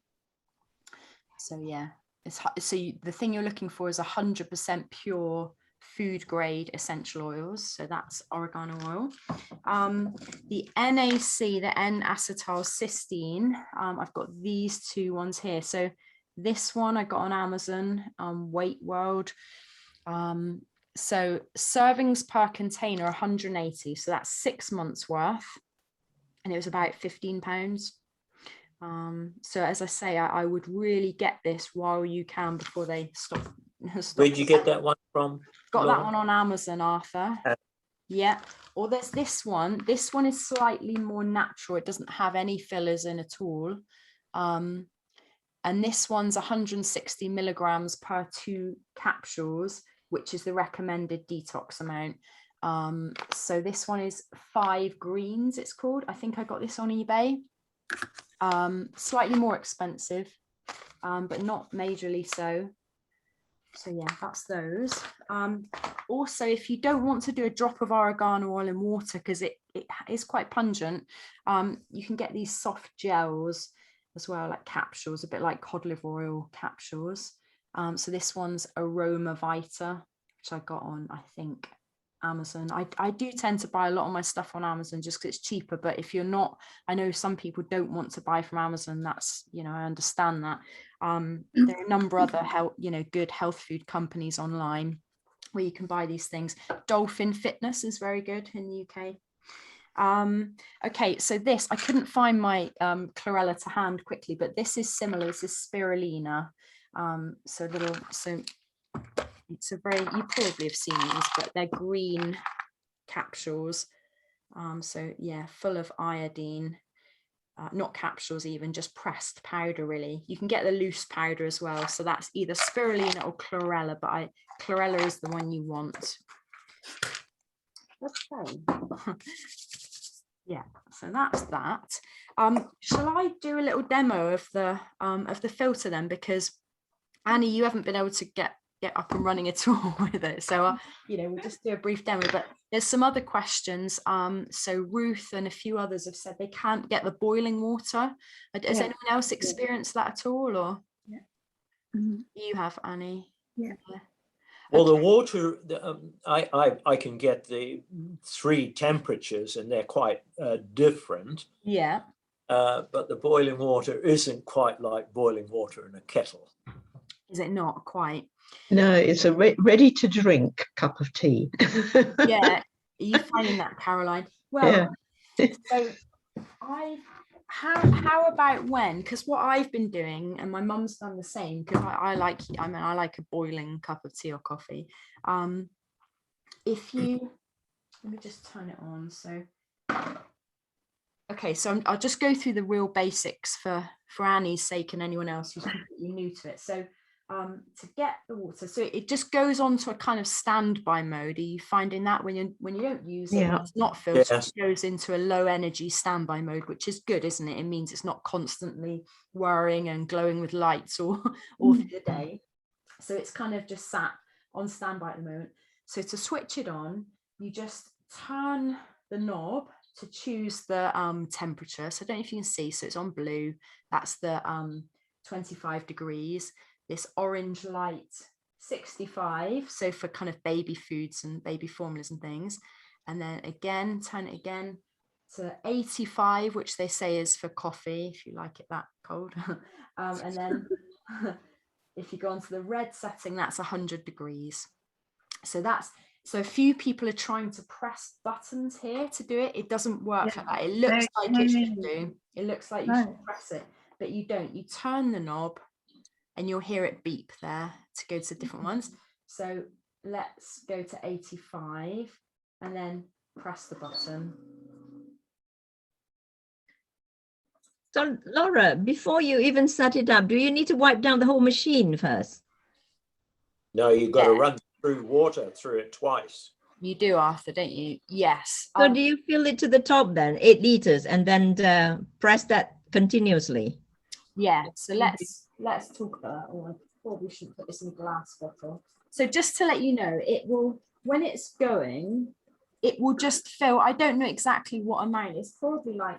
So yeah, the thing you're looking for is 100% pure food grade essential oils. So that's oregano oil. The NAC, the N-acetylcysteine, I've got these two ones here. So this one I got on Amazon, Weight World. So servings per container 180, so that's 6 months worth, and it was about £15. So as I say, I would really get this while you can before they stop. Where'd you get that one from? Got Laura? that one on Amazon, Arthur. Yeah. Or there's this one. This one is slightly more natural. It doesn't have any fillers in at all. And this one's 160 milligrams per 2 capsules, which is the recommended detox amount. So this one is 5 greens, it's called. I think I got this on eBay. Slightly more expensive, but not majorly so. So yeah, that's those. Also, if you don't want to do a drop of oregano oil in water, because it is quite pungent, you can get these soft gels as well, like capsules, a bit like cod liver oil capsules. So this one's Aroma Vita, which I got on, I think, Amazon. I do tend to buy a lot of my stuff on Amazon just because it's cheaper, but if you're not, I know some people don't want to buy from Amazon. That's, you know, I understand that. There are a number of other good health food companies online where you can buy these things. Dolphin Fitness is very good in the UK. Okay, so this, I couldn't find my chlorella to hand quickly, but this is similar. This is spirulina. So it's a very, you probably have seen these, but they're green capsules. So yeah, full of iodine, not capsules even, just pressed powder really. You can get the loose powder as well. So that's either spirulina or chlorella, but chlorella is the one you want. Okay. Yeah, so that's that. Shall I do a little demo of the filter then? Because Annie, you haven't been able to get up and running at all with it, so we'll just do a brief demo. But there's some other questions. So Ruth and a few others have said they can't get the boiling water. Has anyone else experienced that at all, or you have, Annie? Yeah. Well, the water, I can get the 3 temperatures, and they're quite different. Yeah. But the boiling water isn't quite like boiling water in a kettle. Is it not quite? No, it's a ready to drink cup of tea. Yeah. Are you finding that, Caroline? Well, yeah. So how about when? Because what I've been doing, and my mum's done the same, because I like a boiling cup of tea or coffee. if you, let me just turn it on. So, okay, so I'll just go through the real basics for Annie's sake and anyone else who's completely new to it. So to get the water, so it just goes on to a kind of standby mode. Are you finding that when you don't use it, Yeah. it's not filtered, Yes. it goes into a low energy standby mode, which is good, isn't it? It means it's not constantly whirring and glowing with lights all through the day. So it's kind of just sat on standby at the moment. So to switch it on, you just turn the knob to choose the temperature. So I don't know if you can see, so it's on blue, that's the 25 degrees. This orange light, 65, so for kind of baby foods and baby formulas and things. And then again, turn it again to 85, which they say is for coffee, if you like it that cold. And then if you go on to the red setting, that's 100 degrees. So a few people are trying to press buttons here to do it. It doesn't work like that. It looks like it should do. It looks like you should press it, but you don't. You turn the knob and you'll hear it beep there to go to different ones. So let's go to 85 and then press the button. So Laura, before you even set it up, do you need to wipe down the whole machine first? No, you've got to run through water through it twice. You do, Arthur, don't you? Yes. So do you fill it to the top then, 8 liters, and then press that continuously? Yeah, so let's talk about that. Oh, I probably shouldn't put this in a glass bottle. So just to let you know, it will, when it's going, it will just fill, I don't know exactly what amount, it's probably like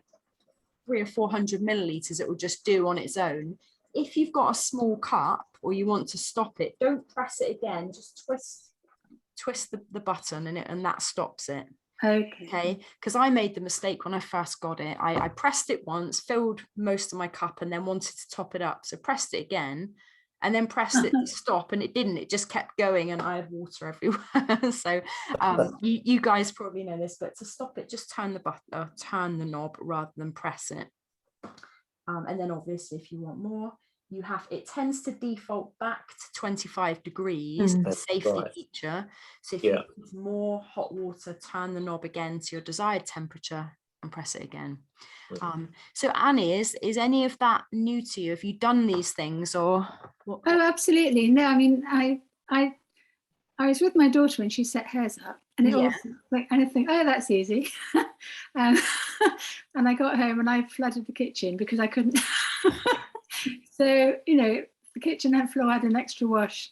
300 or 400 milliliters it will just do on its own. If you've got a small cup or you want to stop it, don't press it again, just twist the button and that stops it. Okay, because I made the mistake when I first got it. I pressed it once, filled most of my cup, and then wanted to top it up. So pressed it again, and then pressed it to stop, and it didn't. It just kept going, and I had water everywhere. So you guys probably know this, but to stop it, just turn the button, turn the knob rather than press it. And then obviously, if you want more, you have, it tends to default back to 25 degrees, a safety feature. So if you need more hot water, turn the knob again to your desired temperature and press it again. So Annie, is any of that new to you? Have you done these things or what? Oh, absolutely. No, I mean, I was with my daughter when she set hers up, and it also like, and I think, oh, that's easy. And I got home and I flooded the kitchen because I couldn't. So, you know, the kitchen floor had an extra wash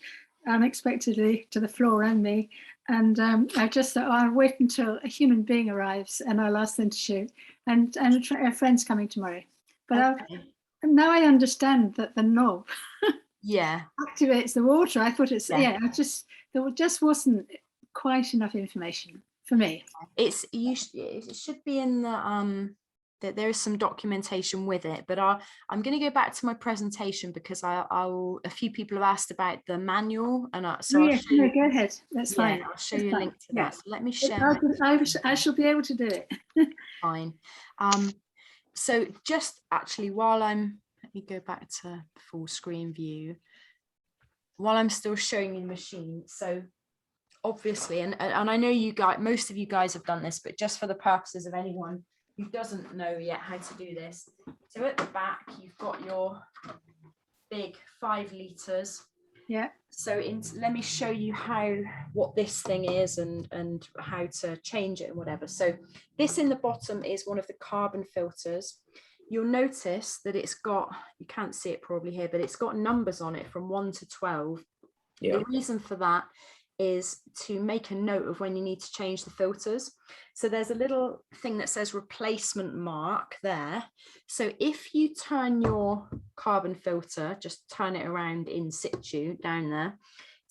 unexpectedly to the floor and me. And I just thought, oh, I'll wait until a human being arrives and I'll ask them to shoot. And a friend's coming tomorrow. But now I understand that the knob activates the water. I thought it's, there just wasn't quite enough information for me. It should be in the that there is some documentation with it, but I'm going to go back to my presentation because a few people have asked about the manual, and so go ahead. That's fine. I'll show you a link to that. So let me share. I shall be able to do it. Fine. So just actually let me go back to full screen view while I'm still showing you the machine. So obviously, and I know you guys, most of you guys have done this, but just for the purposes of anyone who doesn't know yet how to do this. So at the back, you've got your big 5 liters. Yeah. So let me show you what this thing is and how to change it and whatever. So this in the bottom is one of the carbon filters. You'll notice that it's got, you can't see it probably here, but it's got numbers on it from 1 to 12. Yeah. The reason for that is to make a note of when you need to change the filters. So there's a little thing that says replacement mark there. So if you turn your carbon filter, just turn it around in situ down there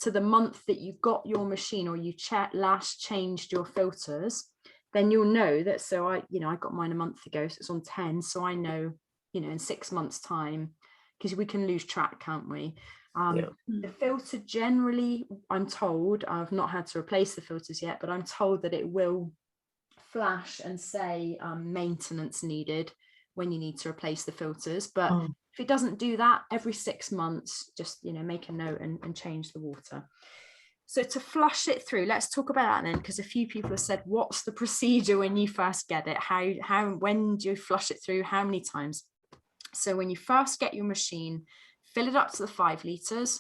to the month that you got your machine or you last changed your filters, then you'll know that. So I got mine a month ago, so it's on 10. So I know, in 6 months time, because we can lose track, can't we? The filter generally, I'm told, I've not had to replace the filters yet, but I'm told that it will flash and say maintenance needed when you need to replace the filters. But if it doesn't do that, every 6 months, just make a note and change the water. So to flush it through, let's talk about that then, because a few people have said, what's the procedure when you first get it? When do you flush it through? How many times? So when you first get your machine, fill it up to the 5 litres,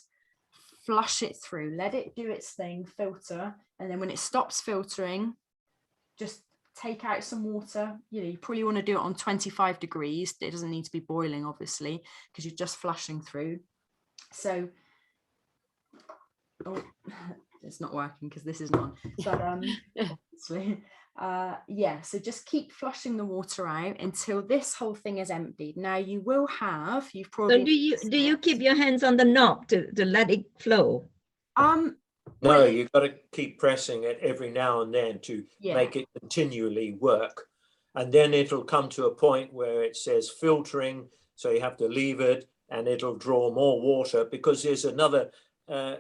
flush it through, let it do its thing, filter. And then when it stops filtering, just take out some water. You probably want to do it on 25 degrees. It doesn't need to be boiling, obviously, because you're just flushing through. So, oh, it's not working because this is not. But obviously, yeah. So just keep flushing the water out until this whole thing is emptied. Now you've probably. So do you keep your hands on the knob to let it flow? No, you've got to keep pressing it every now and then to make it continually work. And then it'll come to a point where it says filtering. So you have to leave it and it'll draw more water, because there's another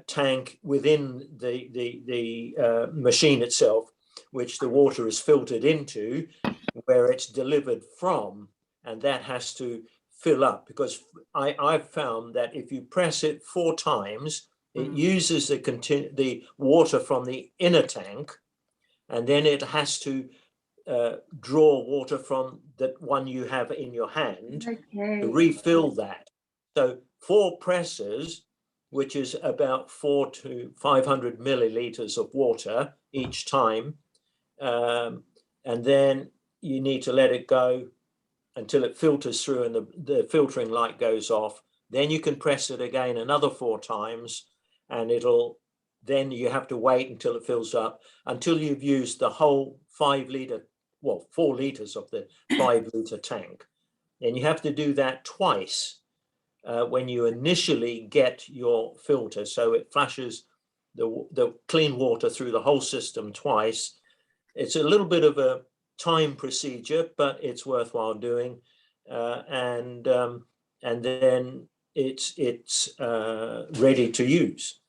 tank within the machine itself, which the water is filtered into, where it's delivered from. And that has to fill up, because I've found that if you press it 4 times, it uses the water from the inner tank, and then it has to draw water from the one you have in your hand to refill that. So 4 presses, which is about 400 to 500 milliliters of water each time, and then you need to let it go until it filters through and the filtering light goes off. Then you can press it again another 4 times, and then you have to wait until it fills up, until you've used the whole 4 liters of the 5 liter tank. And you have to do that twice when you initially get your filter. So it flashes the clean water through the whole system twice. It's a little bit of a time procedure, but it's worthwhile doing. And then it's ready to use.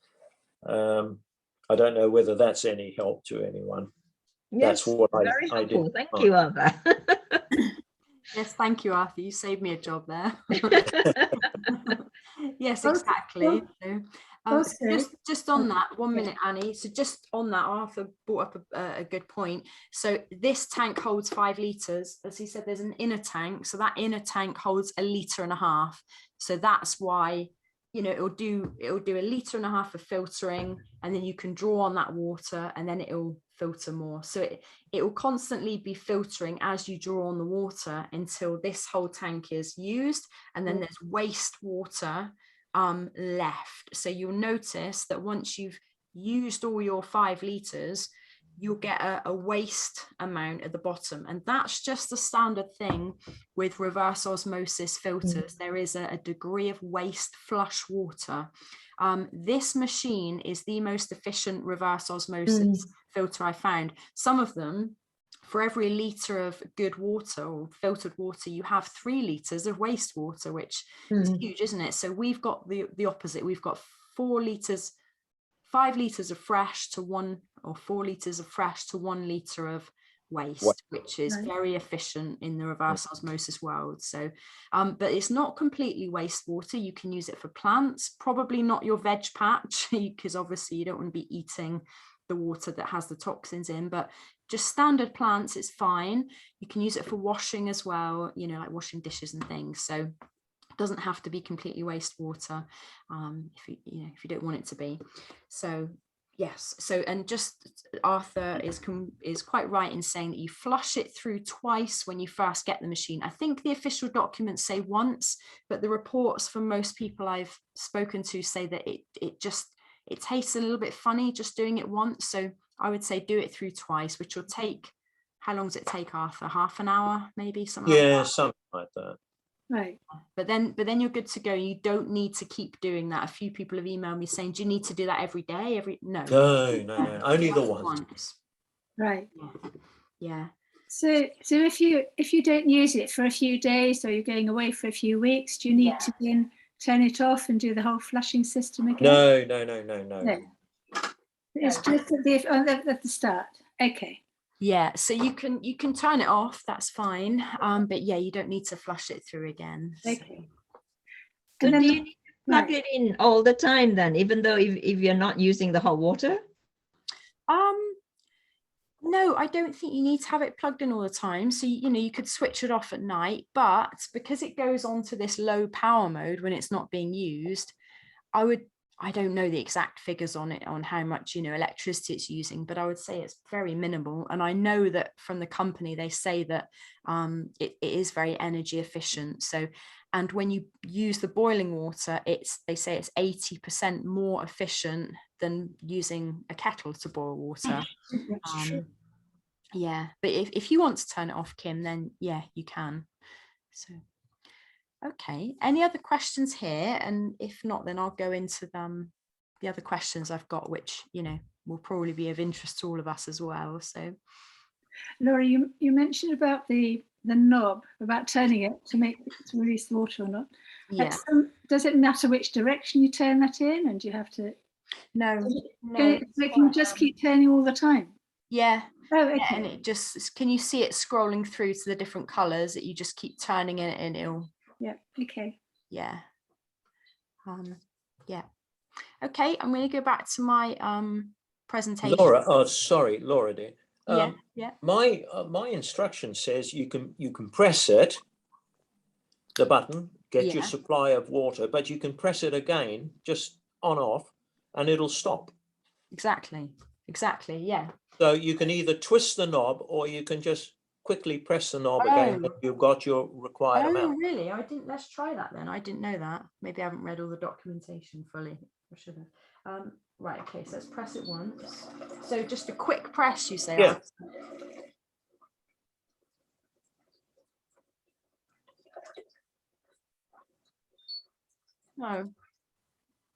I don't know whether that's any help to anyone. Yes, that's what very I helpful. did. Thank you, Arthur. Yes, thank you, Arthur. You saved me a job there. Yes, exactly. So, just on that, 1 minute, Annie. So just on that, Arthur brought up a good point. So this tank holds 5 litres. As he said, there's an inner tank. So that inner tank holds 1.5 litres. So that's why, it'll do 1.5 litres of filtering, and then you can draw on that water, and then it'll filter more. So it will constantly be filtering as you draw on the water until this whole tank is used, and then there's waste water left. So you'll notice that once you've used all your 5 litres, you'll get a waste amount at the bottom, and that's just a standard thing with reverse osmosis filters. There is a degree of waste flush water. This machine is the most efficient reverse osmosis filter I found. Some of them, for every litre of good water or filtered water, you have 3 litres of wastewater, which is huge, isn't it? So we've got the opposite. We've got 4 litres, 5 litres of fresh to 1, or 4 litres of fresh to 1 litre of waste, which is very efficient in the reverse osmosis world. So, but it's not completely wastewater. You can use it for plants, probably not your veg patch, because obviously you don't want to be eating the water that has the toxins in, but just standard plants, it's fine. You can use it for washing as well, like washing dishes and things. So it doesn't have to be completely wastewater if you don't want it to be. So yes, so, and just Arthur is quite right in saying that you flush it through twice when you first get the machine. I think the official documents say once, but the reports from most people I've spoken to say that it tastes a little bit funny just doing it once. So I would say do it through twice, which will take, how long does it take, Arthur? Half an hour, maybe, something like that? Something like that. Right. But then you're good to go. You don't need to keep doing that. A few people have emailed me saying, do you need to do that every day? No, only the once. Right. Yeah. So if you don't use it for a few days, or you're going away for a few weeks, do you need to then turn it off and do the whole flushing system again? No. It's just at the start. Okay. Yeah, so you can turn it off, that's fine. But yeah, you don't need to flush it through again. Okay. So do you need to plug it in all the time then, even though if you're not using the hot water? No, I don't think you need to have it plugged in all the time. So, you know, you could switch it off at night, but because it goes on to this low power mode when it's not being used, I don't know the exact figures on it, on how much, you know, electricity it's using, but I would say it's very minimal. And I know that from the company, they say that it is very energy efficient. So, and when you use the boiling water, they say it's 80% more efficient than using a kettle to boil water. Yeah, but if you want to turn it off, Kim, then yeah, you can. So, okay, any other questions here? And if not, then I'll go into the other questions I've got, which, you know, will probably be of interest to all of us as well. So, Laura, you mentioned about the knob, about turning it to release the water or not. yeah. Does it matter which direction you turn that in, and do you have to? No. It can just keep turning all the time. Yeah. Oh, okay. Yeah, and it just, can you see it scrolling through to the different colors that you just keep turning it and it'll. Yeah. Okay. Yeah. Yeah. Okay, I'm going to go back to my presentation. Laura, oh, sorry, Laura, dear. Yeah. My instruction says you can press it, the button, get your supply of water, but you can press it again, just on off, and it'll stop. Exactly. Yeah. So you can either twist the knob or you can just quickly press the knob again and you've got your required amount. Oh, really? Let's try that then. I didn't know that. Maybe I haven't read all the documentation fully. I should have. Right, okay, so let's press it once. So just a quick press, you say? Yeah. No.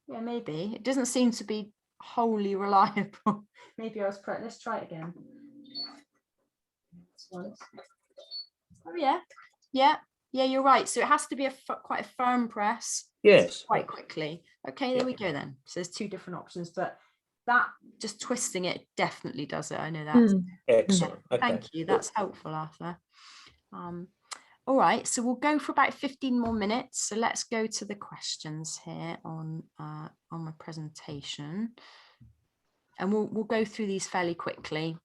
Yeah, maybe. It doesn't seem to be wholly reliable. Maybe I was let's try it again. Oh yeah. Yeah, you're right. So it has to be quite a firm press. Yes. Quite quickly. Okay, there we go then. So there's two different options, but that just twisting it definitely does it. I know that. Excellent. Yeah. Okay. Thank you. That's helpful, Arthur. All right, so we'll go for about 15 more minutes. So let's go to the questions here on my presentation, and we'll go through these fairly quickly.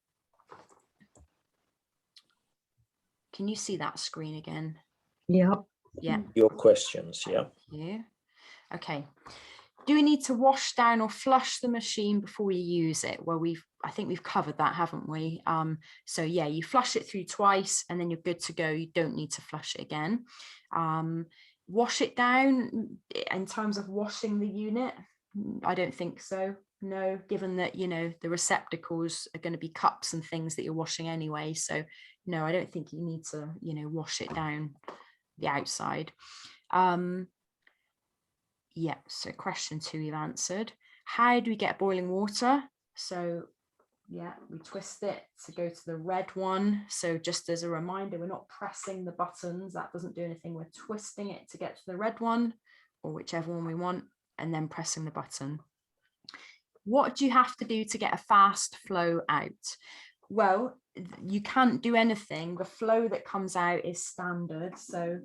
Can you see that screen again? Yeah. Yeah. Your questions, yeah. Yeah. Okay. Do we need to wash down or flush the machine before we use it? Well, I think we've covered that, haven't we? So yeah, you flush it through twice and then you're good to go. You don't need to flush it again. Wash it down in terms of washing the unit? I don't think so. No, given that, you know, the receptacles are going to be cups and things that you're washing anyway. So no, I don't think you need to, you know, wash it down the outside. Yeah, so question 2 we've answered. How do we get boiling water? So yeah, we twist it to go to the red one. So just as a reminder, we're not pressing the buttons. That doesn't do anything. We're twisting it to get to the red one, or whichever one we want, and then pressing the button. What do you have to do to get a fast flow out? Well, you can't do anything. The flow that comes out is standard. So,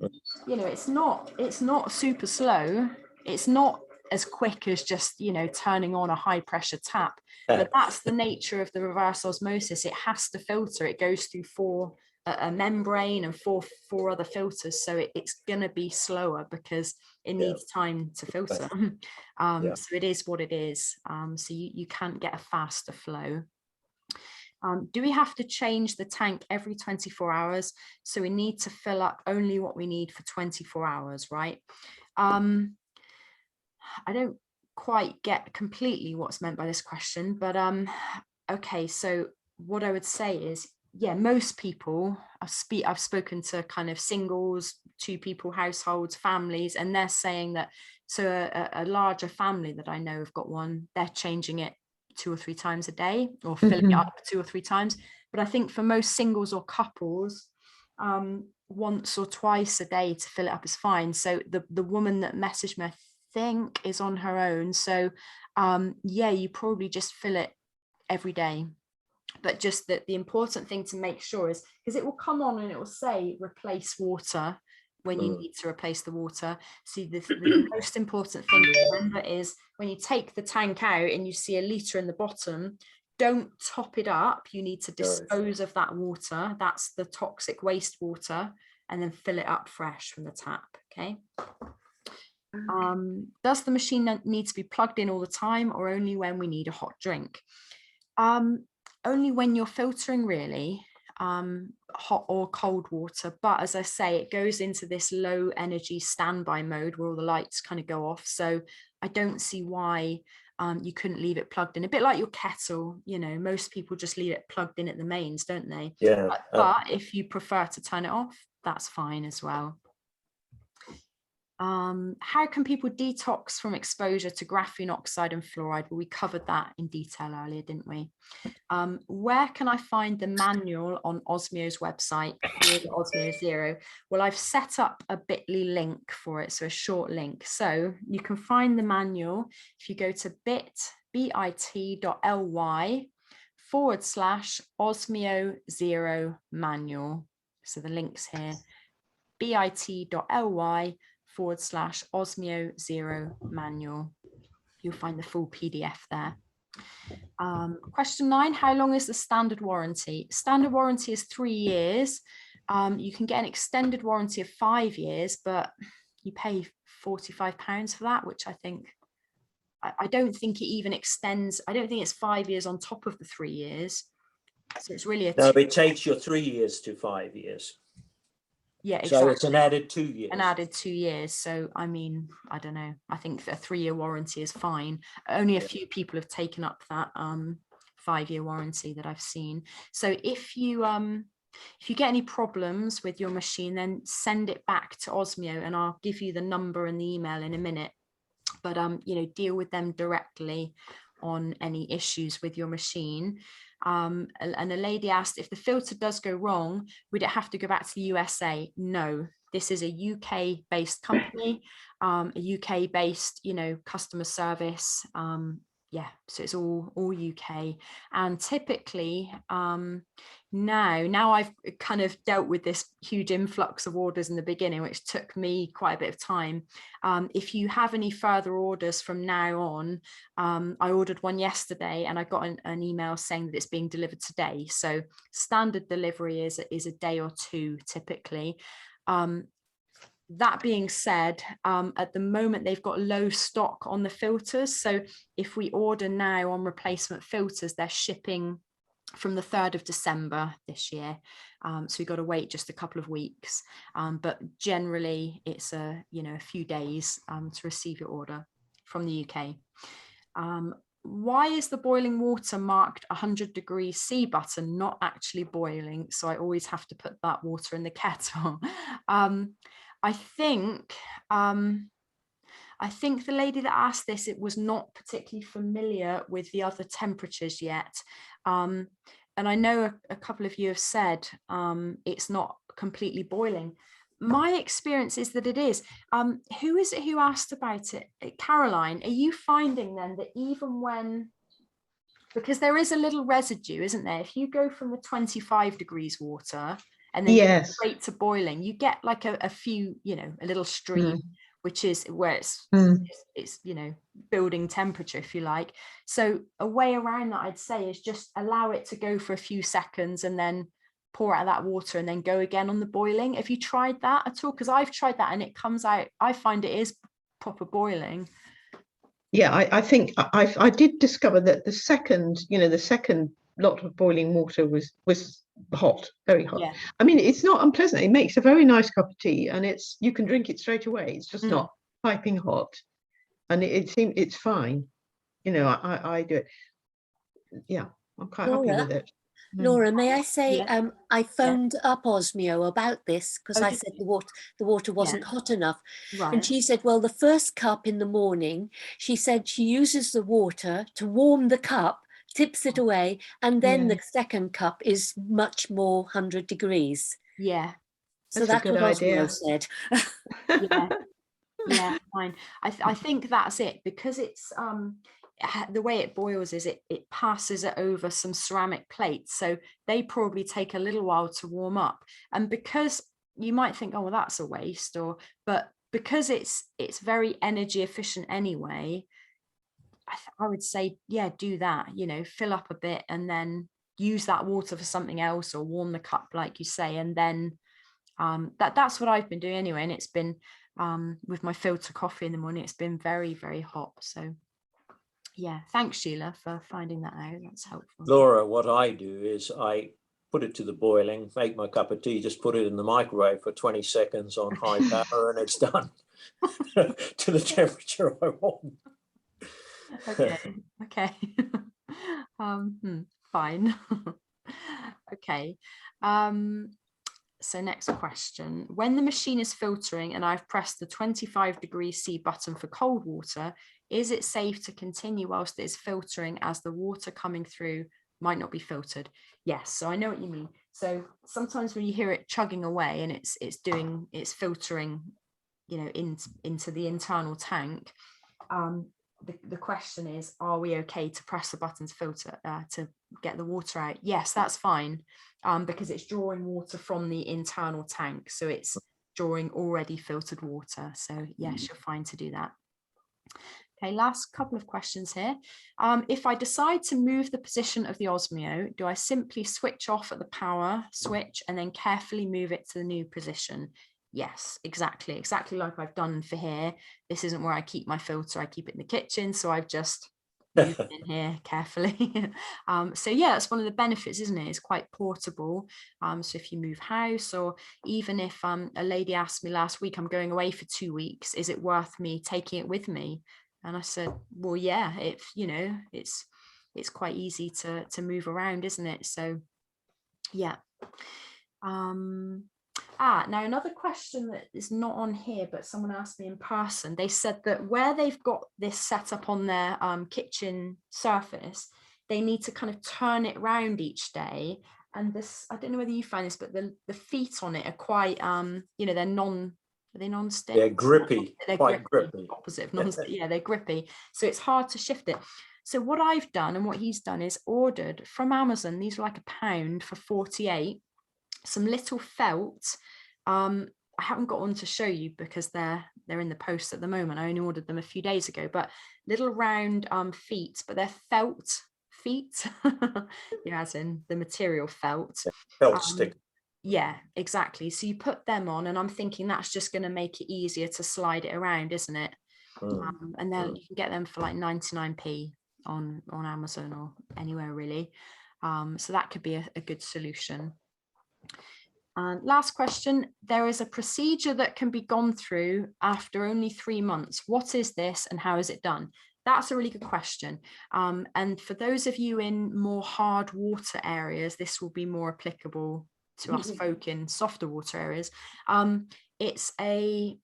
you know, it's not super slow. It's not as quick as just, you know, turning on a high pressure tap, but that's the nature of the reverse osmosis. It has to filter. It goes through a membrane and four other filters. So it's going to be slower because it needs time to filter. So it is what it is. So you can't get a faster flow. Do we have to change the tank every 24 hours? So we need to fill up only what we need for 24 hours, right? I don't quite get completely what's meant by this question, but okay, so what I would say is, yeah, most people, I've spoken to kind of singles, 2 people households, families, and they're saying that, so a larger family that I know have got one, they're changing it 2 or 3 times a day, or filling it up 2 or 3 times. But I think for most singles or couples, once or twice a day to fill it up is fine. So the woman that messaged me, I think, is on her own. So yeah, you probably just fill it every day. But just that the important thing to make sure is, because it will come on and it will say replace water when you need to replace the water. See, the most important thing to remember is when you take the tank out and you see a litre in the bottom, don't top it up. You need to dispose of that water. That's the toxic wastewater, and then fill it up fresh from the tap. Okay. Does the machine need to be plugged in all the time, or only when we need a hot drink? Only when you're filtering, really, hot or cold water. But as I say, it goes into this low energy standby mode where all the lights kind of go off. So I don't see why you couldn't leave it plugged in. A bit like your kettle, you know, most people just leave it plugged in at the mains, don't they? Yeah. But if you prefer to turn it off, that's fine as well. How can people detox from exposure to graphene oxide and fluoride? Well, we covered that in detail earlier, didn't we? Where can I find the manual on Osmio's website for the Osmio Zero? Well, I've set up a bit.ly link for it, so a short link. So you can find the manual if you go to bit.ly/Osmio Zero manual. So the link's here, bit.ly/Osmio Zero manual. You'll find the full PDF there. Question 9, how long is the standard warranty? Standard warranty is 3 years. You can get an extended warranty of 5 years, but you pay £45 for that, which I think, I don't think it even extends. I don't think it's 5 years on top of the 3 years. So it's really No, it takes your 3 years to 5 years. Yeah, exactly. So it's an added 2 years. An added 2 years. So, I mean, I don't know. I think a 3-year warranty is fine. Only a few people have taken up that 5-year warranty that I've seen. So if you get any problems with your machine, then send it back to Osmio, and I'll give you the number and the email in a minute. But you know, deal with them directly on any issues with your machine. And a lady asked, if the filter does go wrong, would it have to go back to the USA? No, this is a UK based company, a UK based, you know, customer service. Yeah, so it's all UK. And typically now I've kind of dealt with this huge influx of orders in the beginning, which took me quite a bit of time. If you have any further orders from now on, I ordered one yesterday and I got an email saying that it's being delivered today. So standard delivery is a day or two typically. That being said, at the moment they've got low stock on the filters. So if we order now on replacement filters, they're shipping from the 3rd of December this year. So we've got to wait just a couple of weeks. But generally it's a few days to receive your order from the UK. Why is the boiling water marked 100 degrees C button, not actually boiling? So I always have to put that water in the kettle. I think the lady that asked this, it was not particularly familiar with the other temperatures yet. And I know a couple of you have said it's not completely boiling. My experience is that it is. Who is it who asked about it? Caroline, are you finding then that even when, because there is a little residue, isn't there? If you go from the 25 degrees water and then go straight to boiling, you get like a few, a little stream, which is where it's building temperature, if you like. So a way around that, I'd say, is just allow it to go for a few seconds and then pour out that water and then go again on the boiling. Have you tried that at all? Because I've tried that and it comes out, I find it is proper boiling. Yeah, I think I did discover that the second lot of boiling water was hot, very hot. Yeah. I mean, it's not unpleasant. It makes a very nice cup of tea, and you can drink it straight away. It's just not piping hot, and it seems it's fine. I do it. Yeah, I'm quite happy with it. Laura, may I say, I phoned up Osmio about this because I said the water wasn't hot enough. Right. And she said, well, the first cup in the morning, she said she uses the water to warm the cup, tips it away, and then the second cup is much more 100 degrees. Yeah. So that's what Osmio said. Yeah, fine. I think that's it, because it's the way it boils is it passes it over some ceramic plates, so they probably take a little while to warm up. And because you might think, oh well, that's a waste, but because it's very energy efficient anyway, I would say, yeah, do that, you know, fill up a bit and then use that water for something else, or warm the cup like you say, and then that's what I've been doing anyway. And it's been with my filter coffee in the morning, it's been very, very hot. So yeah, thanks Sheila for finding that out. That's helpful. Laura, what I do is I put it to the boiling, make my cup of tea, just put it in the microwave for 20 seconds on high power, and it's done to the temperature I want. Okay. Fine. Okay. So next question. When the machine is filtering and I've pressed the 25°C button for cold water, is it safe to continue whilst it is filtering, as the water coming through might not be filtered? Yes, so I know what you mean. So sometimes when you hear it chugging away and it's filtering, you know, into the internal tank, the question is, are we okay to press the button to filter, to get the water out? Yes, that's fine, because it's drawing water from the internal tank, so it's drawing already filtered water. So yes, you're fine to do that. Okay, last couple of questions here. If I decide to move the position of the Osmio, do I simply switch off at the power switch and then carefully move it to the new position? Yes, exactly like I've done for here. This isn't where I keep my filter, I keep it in the kitchen, so I've just moved it in here carefully. So yeah, that's one of the benefits, isn't it? It's quite portable. So if you move house, or even if a lady asked me last week, I'm going away for 2 weeks, is it worth me taking it with me? And I said, well, yeah, you know, it's quite easy to move around, isn't it? So yeah. Now another question that is not on here, but someone asked me in person. They said that where they've got this set up on their kitchen surface, they need to kind of turn it round each day. And this, I don't know whether you find this, but the feet on it are quite, you know, they're non-stick? They're grippy, They're quite grippy. Opposite of non-stick. Yeah, they're grippy. So it's hard to shift it. So what I've done and what he's done is ordered from Amazon, these are like £1 for 48, some little felt. I haven't got one to show you because they're in the post at the moment. I only ordered them a few days ago, but little round feet, but they're felt feet. Yeah, as in the material felt. Felt stick. Yeah, exactly. So you put them on, and I'm thinking that's just going to make it easier to slide it around, isn't it? And then you can get them for like 99p on Amazon or anywhere really. So that could be a good solution. And last question, there is a procedure that can be gone through after only 3 months. What is this and how is it done? That's a really good question. And for those of you in more hard water areas, this will be more applicable to us folk in softer water areas. It's like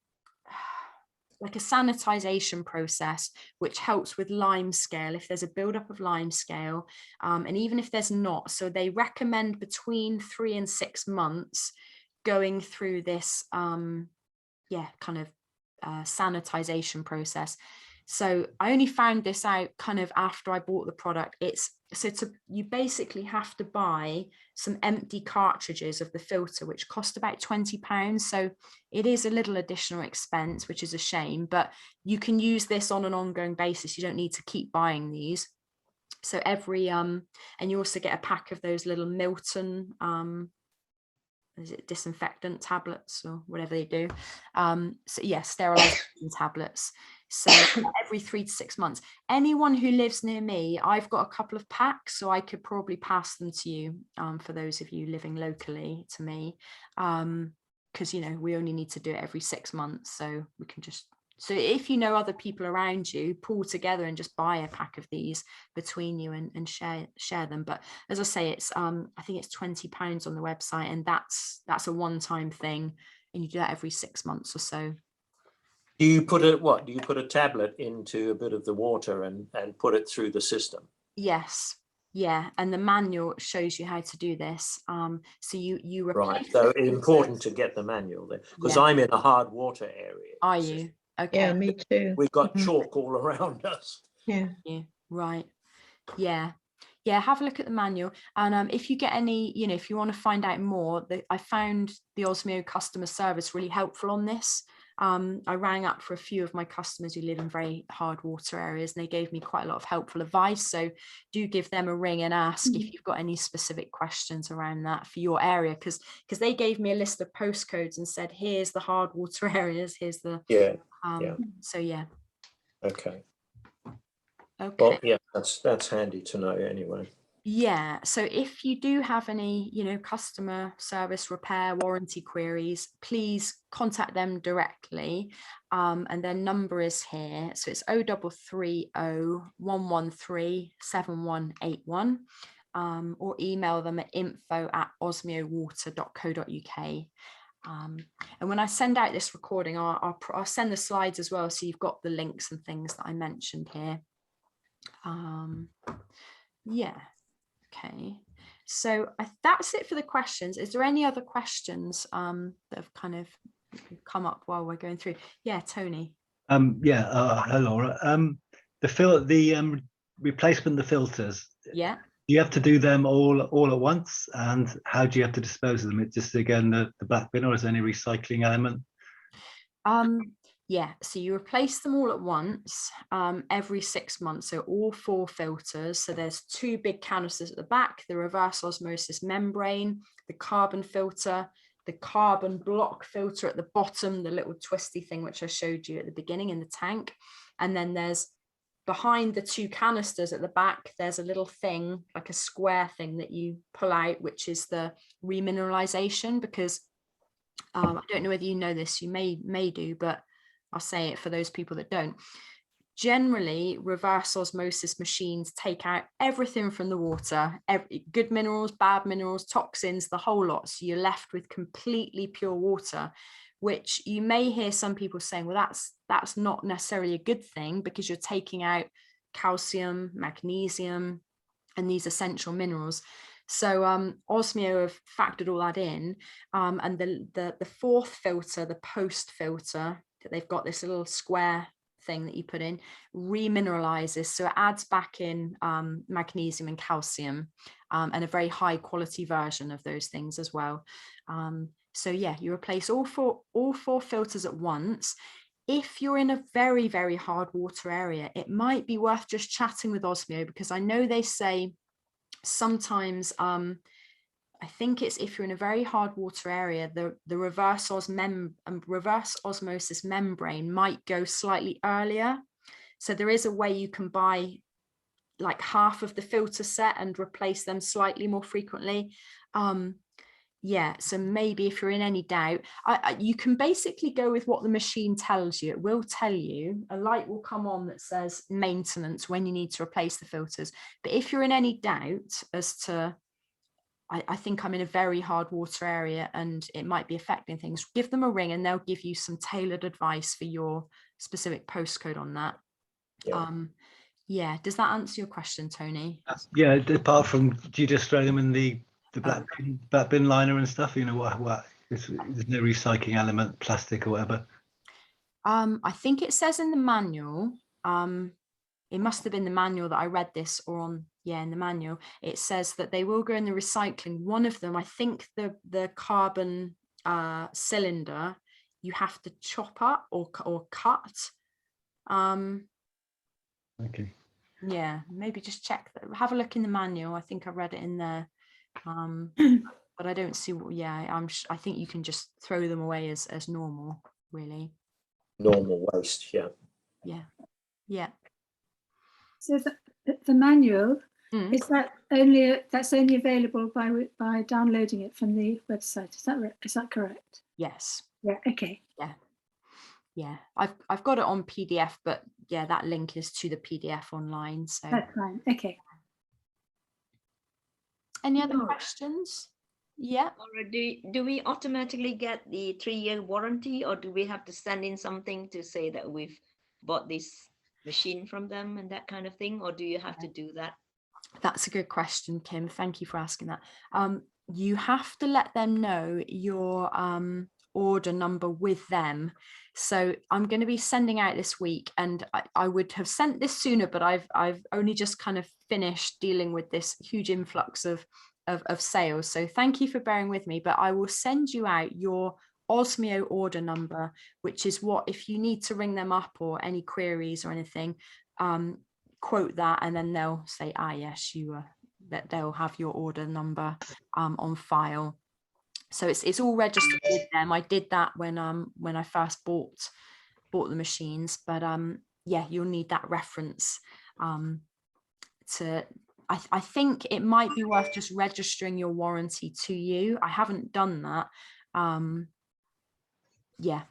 a sanitization process, which helps with lime scale if there's a buildup of lime scale, and even if there's not. So they recommend between 3 and 6 months going through this kind of sanitization process. So I only found this out kind of after I bought the product. You basically have to buy some empty cartridges of the filter, which cost about £20. So it is a little additional expense, which is a shame, but you can use this on an ongoing basis. You don't need to keep buying these. So and you also get a pack of those little Milton, is it disinfectant tablets or whatever they do? So yes, sterilization tablets. So every 3 to 6 months. Anyone who lives near me, I've got a couple of packs, so I could probably pass them to you for those of you living locally to me, because, you know, we only need to do it every 6 months, so we can just. So if you know other people around you, pull together and just buy a pack of these between you and share them. But as I say, it's I think it's £20 on the website, and that's a one-time thing, and you do that every 6 months or so. Do you put a tablet into a bit of the water and put it through the system? Yes. Yeah, and the manual shows you how to do this. So you replace. Right. So it's important to get the manual there, because I'm in a hard water area. Are you? Okay. Yeah, me too. We've got chalk all around us. Yeah. Right. Yeah. Have a look at the manual, and if you get any, if you want to find out more, I found the Osmio customer service really helpful on this. I rang up for a few of my customers who live in very hard water areas, and they gave me quite a lot of helpful advice. So do give them a ring and ask if you've got any specific questions around that for your area, because they gave me a list of postcodes and said, here's the hard water areas, here's the so yeah. Okay. Okay. Well, yeah, that's handy to know anyway. Yeah, so if you do have any, customer service, repair, warranty queries, please contact them directly. And their number is here. So it's 0330 113 7181, or email them at info@osmiowater.co.uk. And when I send out this recording, I'll send the slides as well, so you've got the links and things that I mentioned here. Yeah. Okay, so that's it for the questions. Is there any other questions that have kind of come up while we're going through? Yeah, Tony. Hello, Laura. The replacement of the filters. Yeah. Do you have to do them all at once, and how do you have to dispose of them? It's just again the black bin, or is there any recycling element? Yeah, so you replace them all at once every 6 months. So all 4 filters. So there's 2 big canisters at the back, the reverse osmosis membrane, the carbon filter, the carbon block filter at the bottom, the little twisty thing which I showed you at the beginning in the tank. And then there's behind the 2 canisters at the back, there's a little thing, like a square thing that you pull out, which is the remineralization, because I don't know whether you know this, you may do, but I'll say it for those people that don't. Generally, reverse osmosis machines take out everything from the water, good minerals, bad minerals, toxins, the whole lot. So you're left with completely pure water, which you may hear some people saying, well, that's not necessarily a good thing, because you're taking out calcium, magnesium, and these essential minerals. So Osmio have factored all that in, and the 4th filter, the post filter, that they've got this little square thing that you put in, remineralizes, so it adds back in magnesium and calcium, and a very high quality version of those things as well. So yeah, you replace all four filters at once. If you're in a very, very hard water area, it might be worth just chatting with Osmio, because I know they say sometimes, I think it's if you're in a very hard water area, the reverse osmosis membrane might go slightly earlier. So there is a way you can buy like half of the filter set and replace them slightly more frequently. Yeah, so maybe if you're in any doubt, you can basically go with what the machine tells you. It will tell you, a light will come on that says maintenance when you need to replace the filters. But if you're in any doubt as to, I think I'm in a very hard water area and it might be affecting things, give them a ring and they'll give you some tailored advice for your specific postcode on that. Yeah, does that answer your question, Tony? Yeah, apart from, do you just throw them in the black bin liner and stuff? You know, what there's no recycling element, plastic or whatever? I think it says in the manual, it must have been the manual that I read this, or on, in the manual, it says that they will go in the recycling. One of them, I think the carbon cylinder, you have to chop up or cut. Okay. Yeah, maybe just check that. Have a look in the manual. I think I read it in there. But I don't see what, I think you can just throw them away as normal, really. Normal waste, yeah. So the manual, is that that's only available by downloading it from the website? Is that correct? Yes. Yeah. Okay. Yeah. I've got it on PDF, but yeah, that link is to the PDF online. So that's fine. Okay. Any other questions? Yeah. Or do we automatically get the 3-year warranty, or do we have to send in something to say that we've bought this machine from them and that kind of thing, or do you have to do that? That's a good question, Kim. Thank you for asking that. You have to let them know your order number with them. So I'm going to be sending out this week, and I would have sent this sooner, but I've only just kind of finished dealing with this huge influx of sales. So thank you for bearing with me, but I will send you out your Osmio order number, which is what, if you need to ring them up or any queries or anything, quote that, and then they'll say, ah, yes, that they'll have your order number on file. So it's all registered with them. I did that when I first bought the machines, but yeah, you'll need that reference to. I think it might be worth just registering your warranty to you. I haven't done that. Yeah.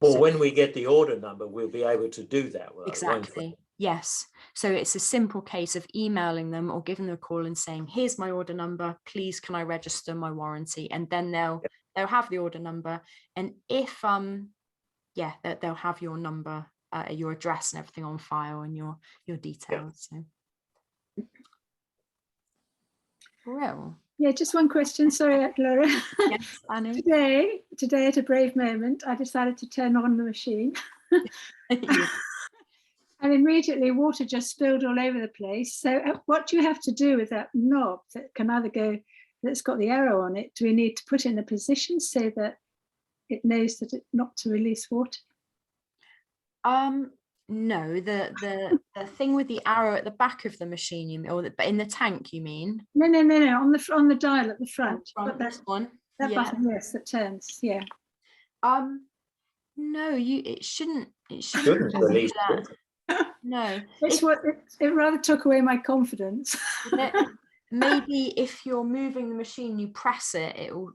Well, when we get the order number, we'll be able to do that. Exactly. Yes. So it's a simple case of emailing them or giving them a call and saying, here's my order number, please can I register my warranty? And then they'll have the order number. And if yeah, they'll have your number, your address and everything on file, and your details. So. Real. Yeah, just one question. Sorry, Laura. Yes, Annie. Today, at a brave moment, I decided to turn on the machine. And immediately water just spilled all over the place. So what do you have to do with that knob that can either go, that's got the arrow on it? Do we need to put it in a position so that it knows that it not to release water? No, the thing with the arrow at the back of the machine, you mean, or in the tank, you mean? No. On the dial at the front. This one. That button, yes, that turns. Yeah. No, it shouldn't release that. No, it rather took away my confidence. Maybe if you're moving the machine, you press it, it will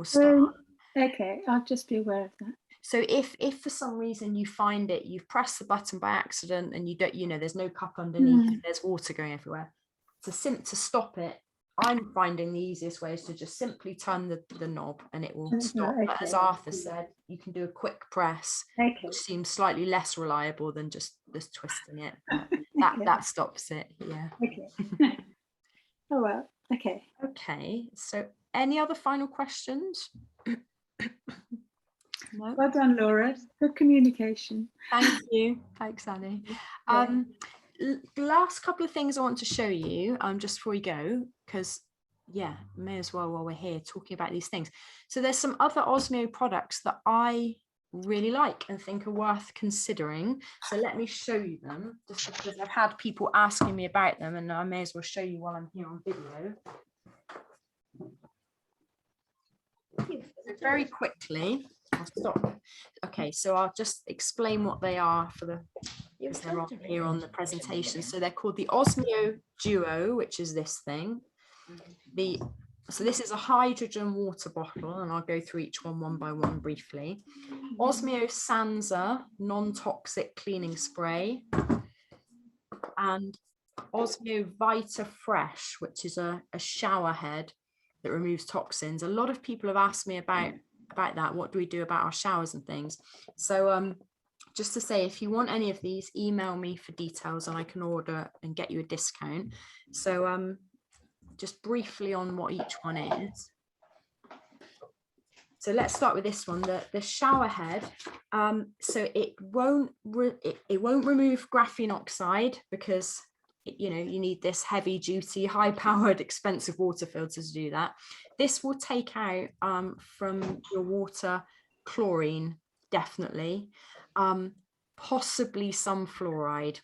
start. Okay, I'll just be aware of that. So if for some reason you find it, you've pressed the button by accident and you don't, there's no cup underneath, there's water going everywhere. To stop it, I'm finding the easiest way is to just simply turn the knob and it will stop. Okay. But as Arthur said, you can do a quick press, which seems slightly less reliable than just twisting it. That stops it. Yeah. Okay. Oh well. Okay. Okay. So any other final questions? No? Well done, Laura. Good communication. Thank you. Thanks, Annie. The last couple of things I want to show you just before we go, because may as well while we're here talking about these things. So there's some other Osmio products that I really like and think are worth considering. So let me show you them, just because I've had people asking me about them, and I may as well show you while I'm here on video. Very quickly, I'll stop. Okay, so I'll just explain what they are because they're on here on the presentation. So they're called the Osmio Duo, which is this thing. So this is a hydrogen water bottle, and I'll go through each one by one briefly. Osmio Sansa non-toxic cleaning spray, and Osmio Vita Fresh, which is a shower head that removes toxins. A lot of people have asked me about that. What do we do about our showers and things? So just to say, if you want any of these, email me for details and I can order and get you a discount. So just briefly on what each one is. So let's start with this one, the shower head. So it won't remove graphene oxide, because you need this heavy duty, high powered, expensive water filter to do that. This will take out from your water chlorine, definitely, possibly some fluoride,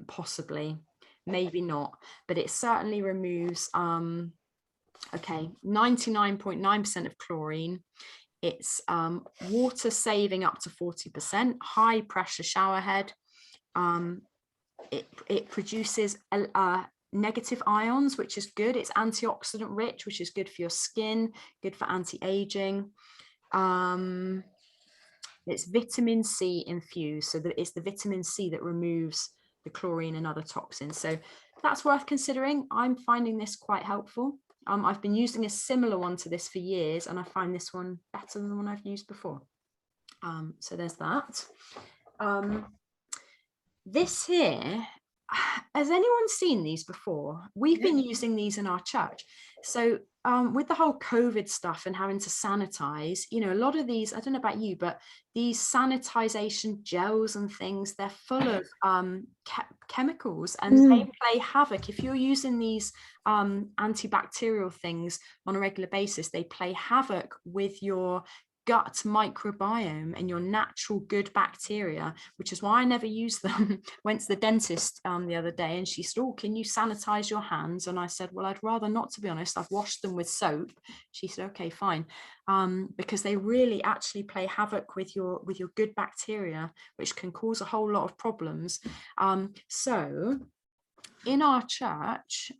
possibly, maybe not, but it certainly removes 99.9% of chlorine. It's water saving up to 40%, high pressure shower head. It produces negative ions, which is good. It's antioxidant rich, which is good for your skin, good for anti-aging. It's vitamin C infused, so that it's the vitamin C that removes the chlorine and other toxins. So that's worth considering. I'm finding this quite helpful. I've been using a similar one to this for years, and I find this one better than the one I've used before. So there's that. This here, has anyone seen these before? We've been using these in our church. So with the whole COVID stuff and having to sanitize, a lot of these, I don't know about you, but these sanitization gels and things, they're full of chemicals, and they play havoc. If you're using these antibacterial things on a regular basis, they play havoc with your gut microbiome and your natural good bacteria, which is why I never use them. Went to the dentist the other day and she said, oh, can you sanitize your hands? And I said, well, I'd rather not, to be honest. I've washed them with soap. She said, okay, fine. Because they really actually play havoc with your good bacteria, which can cause a whole lot of problems. So in our church,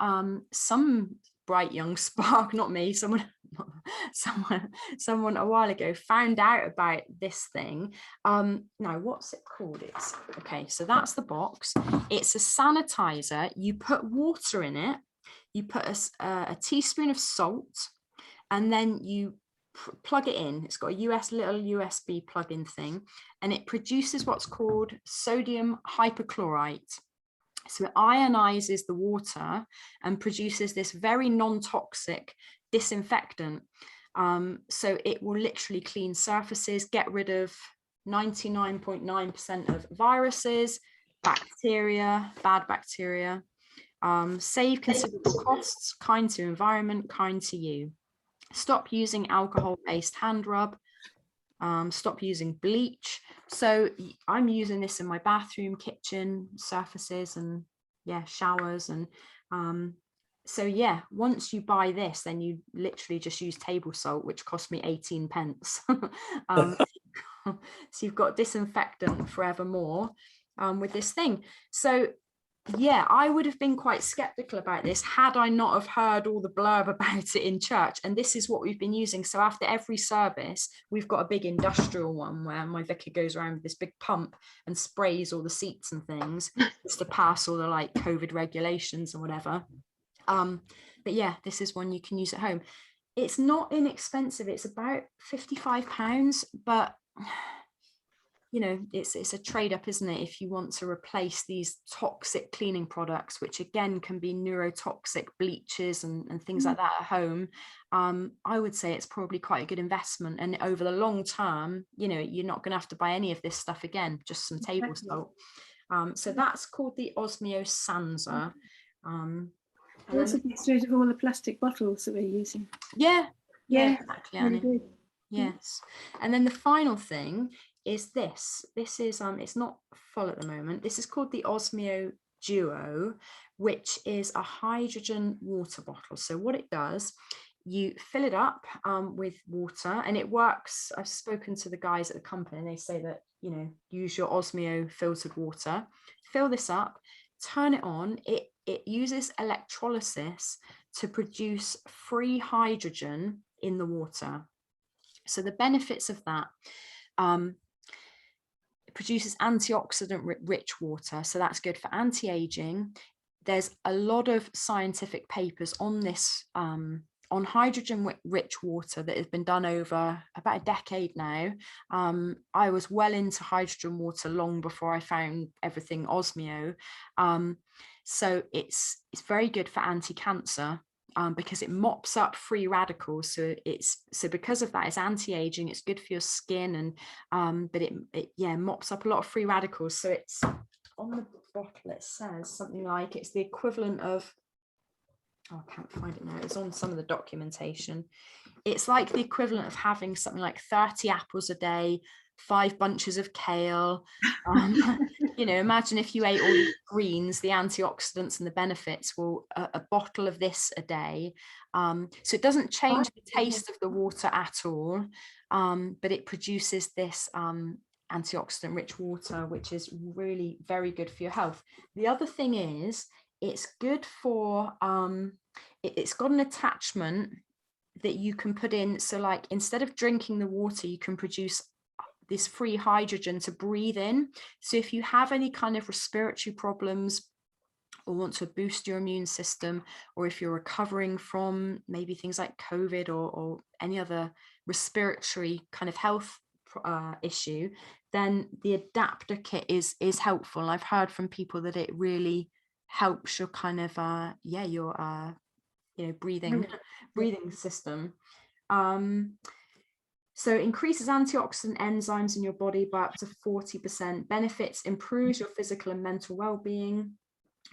some bright young spark, not me, someone a while ago found out about this thing. Now what's it called? It's okay, so that's the box. It's a sanitizer. You put water in it, you put a teaspoon of salt, and then you plug it in. It's got a little USB plug-in thing, and it produces what's called sodium hypochlorite. So it ionizes the water and produces this very non-toxic disinfectant. So it will literally clean surfaces, get rid of 99.9% of viruses, bacteria, bad bacteria, save considerable costs, kind to environment, kind to you. Stop using alcohol-based hand rub. Stop using bleach. So I'm using this in my bathroom, kitchen, surfaces, and yeah, showers. And so yeah, once you buy this, then you literally just use table salt, which cost me 18 pence. So you've got disinfectant forevermore with this thing. So yeah, I would have been quite skeptical about this had I not have heard all the blurb about it in church. And this is what we've been using. So after every service, we've got a big industrial one where my vicar goes around with this big pump and sprays all the seats and things just to pass all the like COVID regulations and whatever. But yeah, this is one you can use at home. It's not inexpensive. It's about £55, but you know, it's a trade up, isn't it? If you want to replace these toxic cleaning products, which again can be neurotoxic bleaches and things like that at home, I would say it's probably quite a good investment. And over the long term, you know, you're not going to have to buy any of this stuff again, just some table salt. So that's called the Osmio Sansa. Also gets rid of all the plastic bottles that we're using. Yeah, exactly, really Annie. good. Yes. And then the final thing is this. This is it's not full at the moment. This is called the Osmio Duo, which is a hydrogen water bottle. So what it does, you fill it up with water, and it works. I've spoken to the guys at the company and they say that, you know, use your Osmio filtered water, fill this up, turn it on. It uses electrolysis to produce free hydrogen in the water. So the benefits of that, it produces antioxidant rich water. So that's good for anti-aging. There's a lot of scientific papers on this, on hydrogen rich water that has been done over about a decade now. I was well into hydrogen water long before I found everything Osmio. So it's very good for anti-cancer. Because it mops up free radicals, so because of that, it's anti-aging, it's good for your skin, and but it mops up a lot of free radicals. So it's on the bottle, it says something like it's the equivalent of, oh, I can't find it now, it's on some of the documentation. It's like the equivalent of having something like 30 apples a day, 5 bunches of kale. You know, imagine if you ate all the greens, the antioxidants and the benefits. Well, a bottle of this a day. So it doesn't change the taste of the water at all, but it produces this antioxidant rich water, which is really very good for your health. The other thing is it's good for, it's got an attachment that you can put in. So like, instead of drinking the water, you can produce this free hydrogen to breathe in. So if you have any kind of respiratory problems or want to boost your immune system, or if you're recovering from maybe things like COVID or any other respiratory kind of health issue, then the adapter kit is helpful. I've heard from people that it really helps your kind of your you know, breathing system. So it increases antioxidant enzymes in your body by up to 40%, benefits, improves your physical and mental well-being,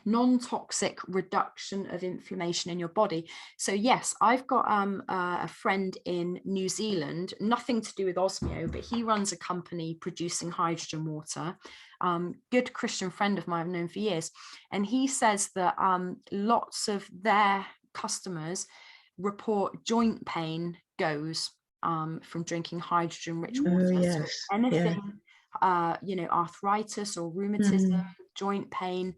non-toxic reduction of inflammation in your body. So yes, I've got a friend in New Zealand, nothing to do with Osmio, but he runs a company producing hydrogen water. Good Christian friend of mine I've known for years, and he says that lots of their customers report joint pain goes from drinking hydrogen rich water. Oh, So yes. anything you know, arthritis or rheumatism, joint pain,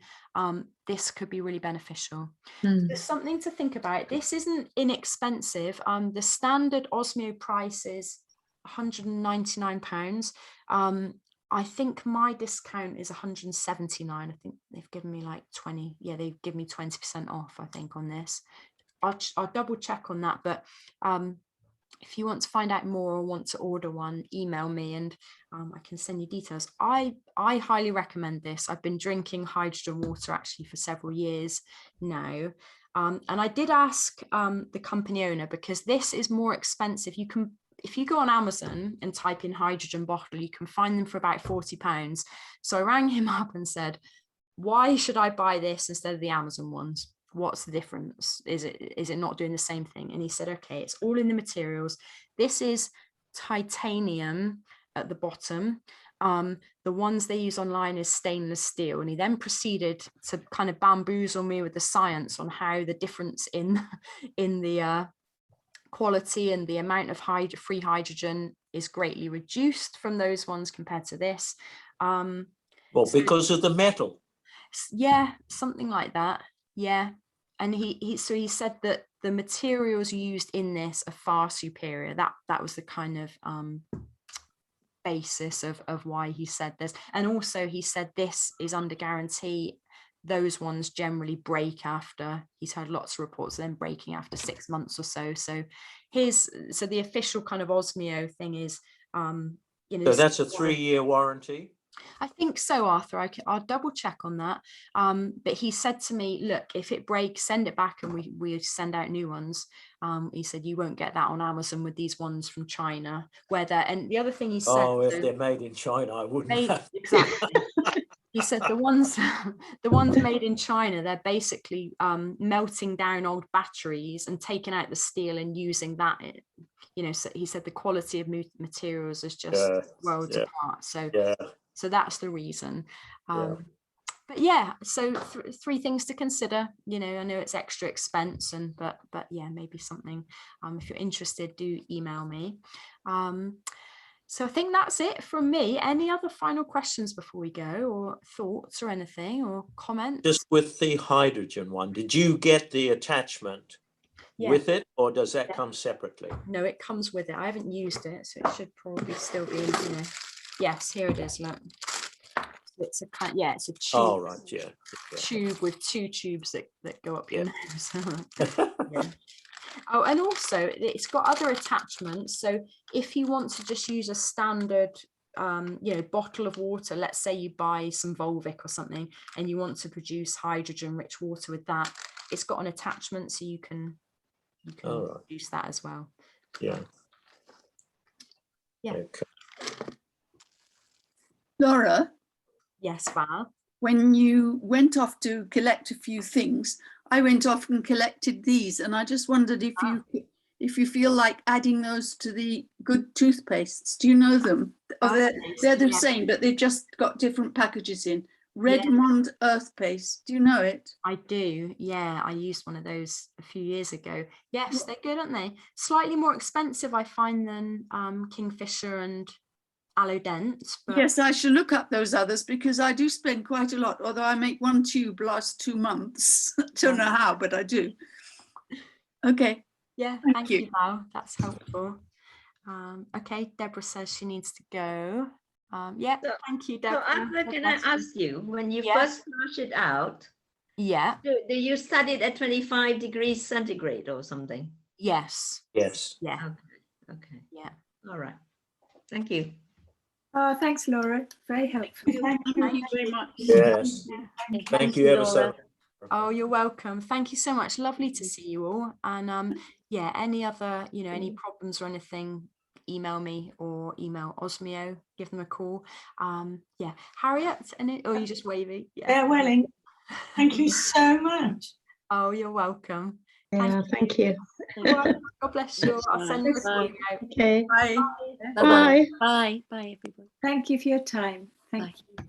this could be really beneficial. There's something to think about. This isn't inexpensive. The standard Osmio price is £199. I think my discount is 179. I think they've given me like 20. Yeah, they've given me 20% off, I think, on this. I'll double check on that, but if you want to find out more or want to order one, email me and I can send you details. I highly recommend this. I've been drinking hydrogen water actually for several years now. And I did ask the company owner, because this is more expensive. You can, if you go on Amazon and type in hydrogen bottle, you can find them for about £40. So I rang him up and said, why should I buy this instead of the Amazon ones? What's the difference? Is it not doing the same thing? And he said, okay, it's all in the materials. This is titanium at the bottom. The ones they use online is stainless steel. And he then proceeded to kind of bamboozle me with the science on how the difference in the quality and the amount of free hydrogen is greatly reduced from those ones compared to this. Well, because of the metal. Yeah, something like that. Yeah. And he said that the materials used in this are far superior. That was the kind of basis of why he said this. And also he said this is under guarantee. Those ones generally break after, he's heard lots of reports of them breaking after 6 months or so. So the official kind of Osmio thing is, you know, so that's a 3-year warranty. I think so, Arthur. I'll double check on that. But he said to me, look, if it breaks, send it back and we send out new ones. He said, you won't get that on Amazon with these ones from China. And the other thing he said, oh, if they're made in China, I wouldn't have. Exactly. He said the ones made in China, they're basically melting down old batteries and taking out the steel and using that. You know, so he said the quality of materials is just worlds apart. So that's the reason. But yeah, so 3 things to consider. You know, I know it's extra expense, but yeah, maybe something. If you're interested, do email me. So I think that's it from me. Any other final questions before we go, or thoughts or anything, or comments? Just with the hydrogen one, did you get the attachment with it, or does that come separately? No, it comes with it. I haven't used it, so it should probably still be, you know. Yes, here it is. Look, it's a kind. Yeah, it's a tube. Oh, right, yeah. Tube with 2 tubes that go up your nose. Yeah. Oh, and also it's got other attachments. So if you want to just use a standard, you know, bottle of water, let's say you buy some Volvic or something, and you want to produce hydrogen-rich water with that, it's got an attachment, so you can use that as well. Yeah. Yeah. Okay. Laura? Yes, Val? When you went off to collect a few things, I went off and collected these, and I just wondered if you feel like adding those to the good toothpastes. Do you know them? They're the same, but they've just got different packages in. Redmond Earth Paste. Do you know it? I do. Yeah, I used one of those a few years ago. Yes, they're good, aren't they? Slightly more expensive, I find, than Kingfisher and Allodent. But yes, I should look up those others because I do spend quite a lot, although I make 1 tube last 2 months. Don't know how, but I do. Okay. Yeah, thank you, Val. That's helpful. Okay, Deborah says she needs to go. Yeah, so, thank you, Deborah. So Arthur, can I ask you, when you first flush it out, do you set it at 25 degrees centigrade or something? Yes. Yes. Yeah. Okay. Yeah. All right. Thank you. Oh, thanks, Laura. Very helpful. Thank you very much. Yes. Thank you ever so much. Oh, you're welcome. Thank you so much. Lovely to see you all. And yeah, any other, you know, any problems or anything, email me or email Osmio, give them a call. Yeah, Harriet, or you just waving? Yeah, Welling. Thank you so much. Oh, you're welcome. Yeah, thank you. God bless you. I'll send the recording out. Okay. Bye. Bye-bye. Bye. Bye, everybody. Thank you for your time. Thank Bye. you.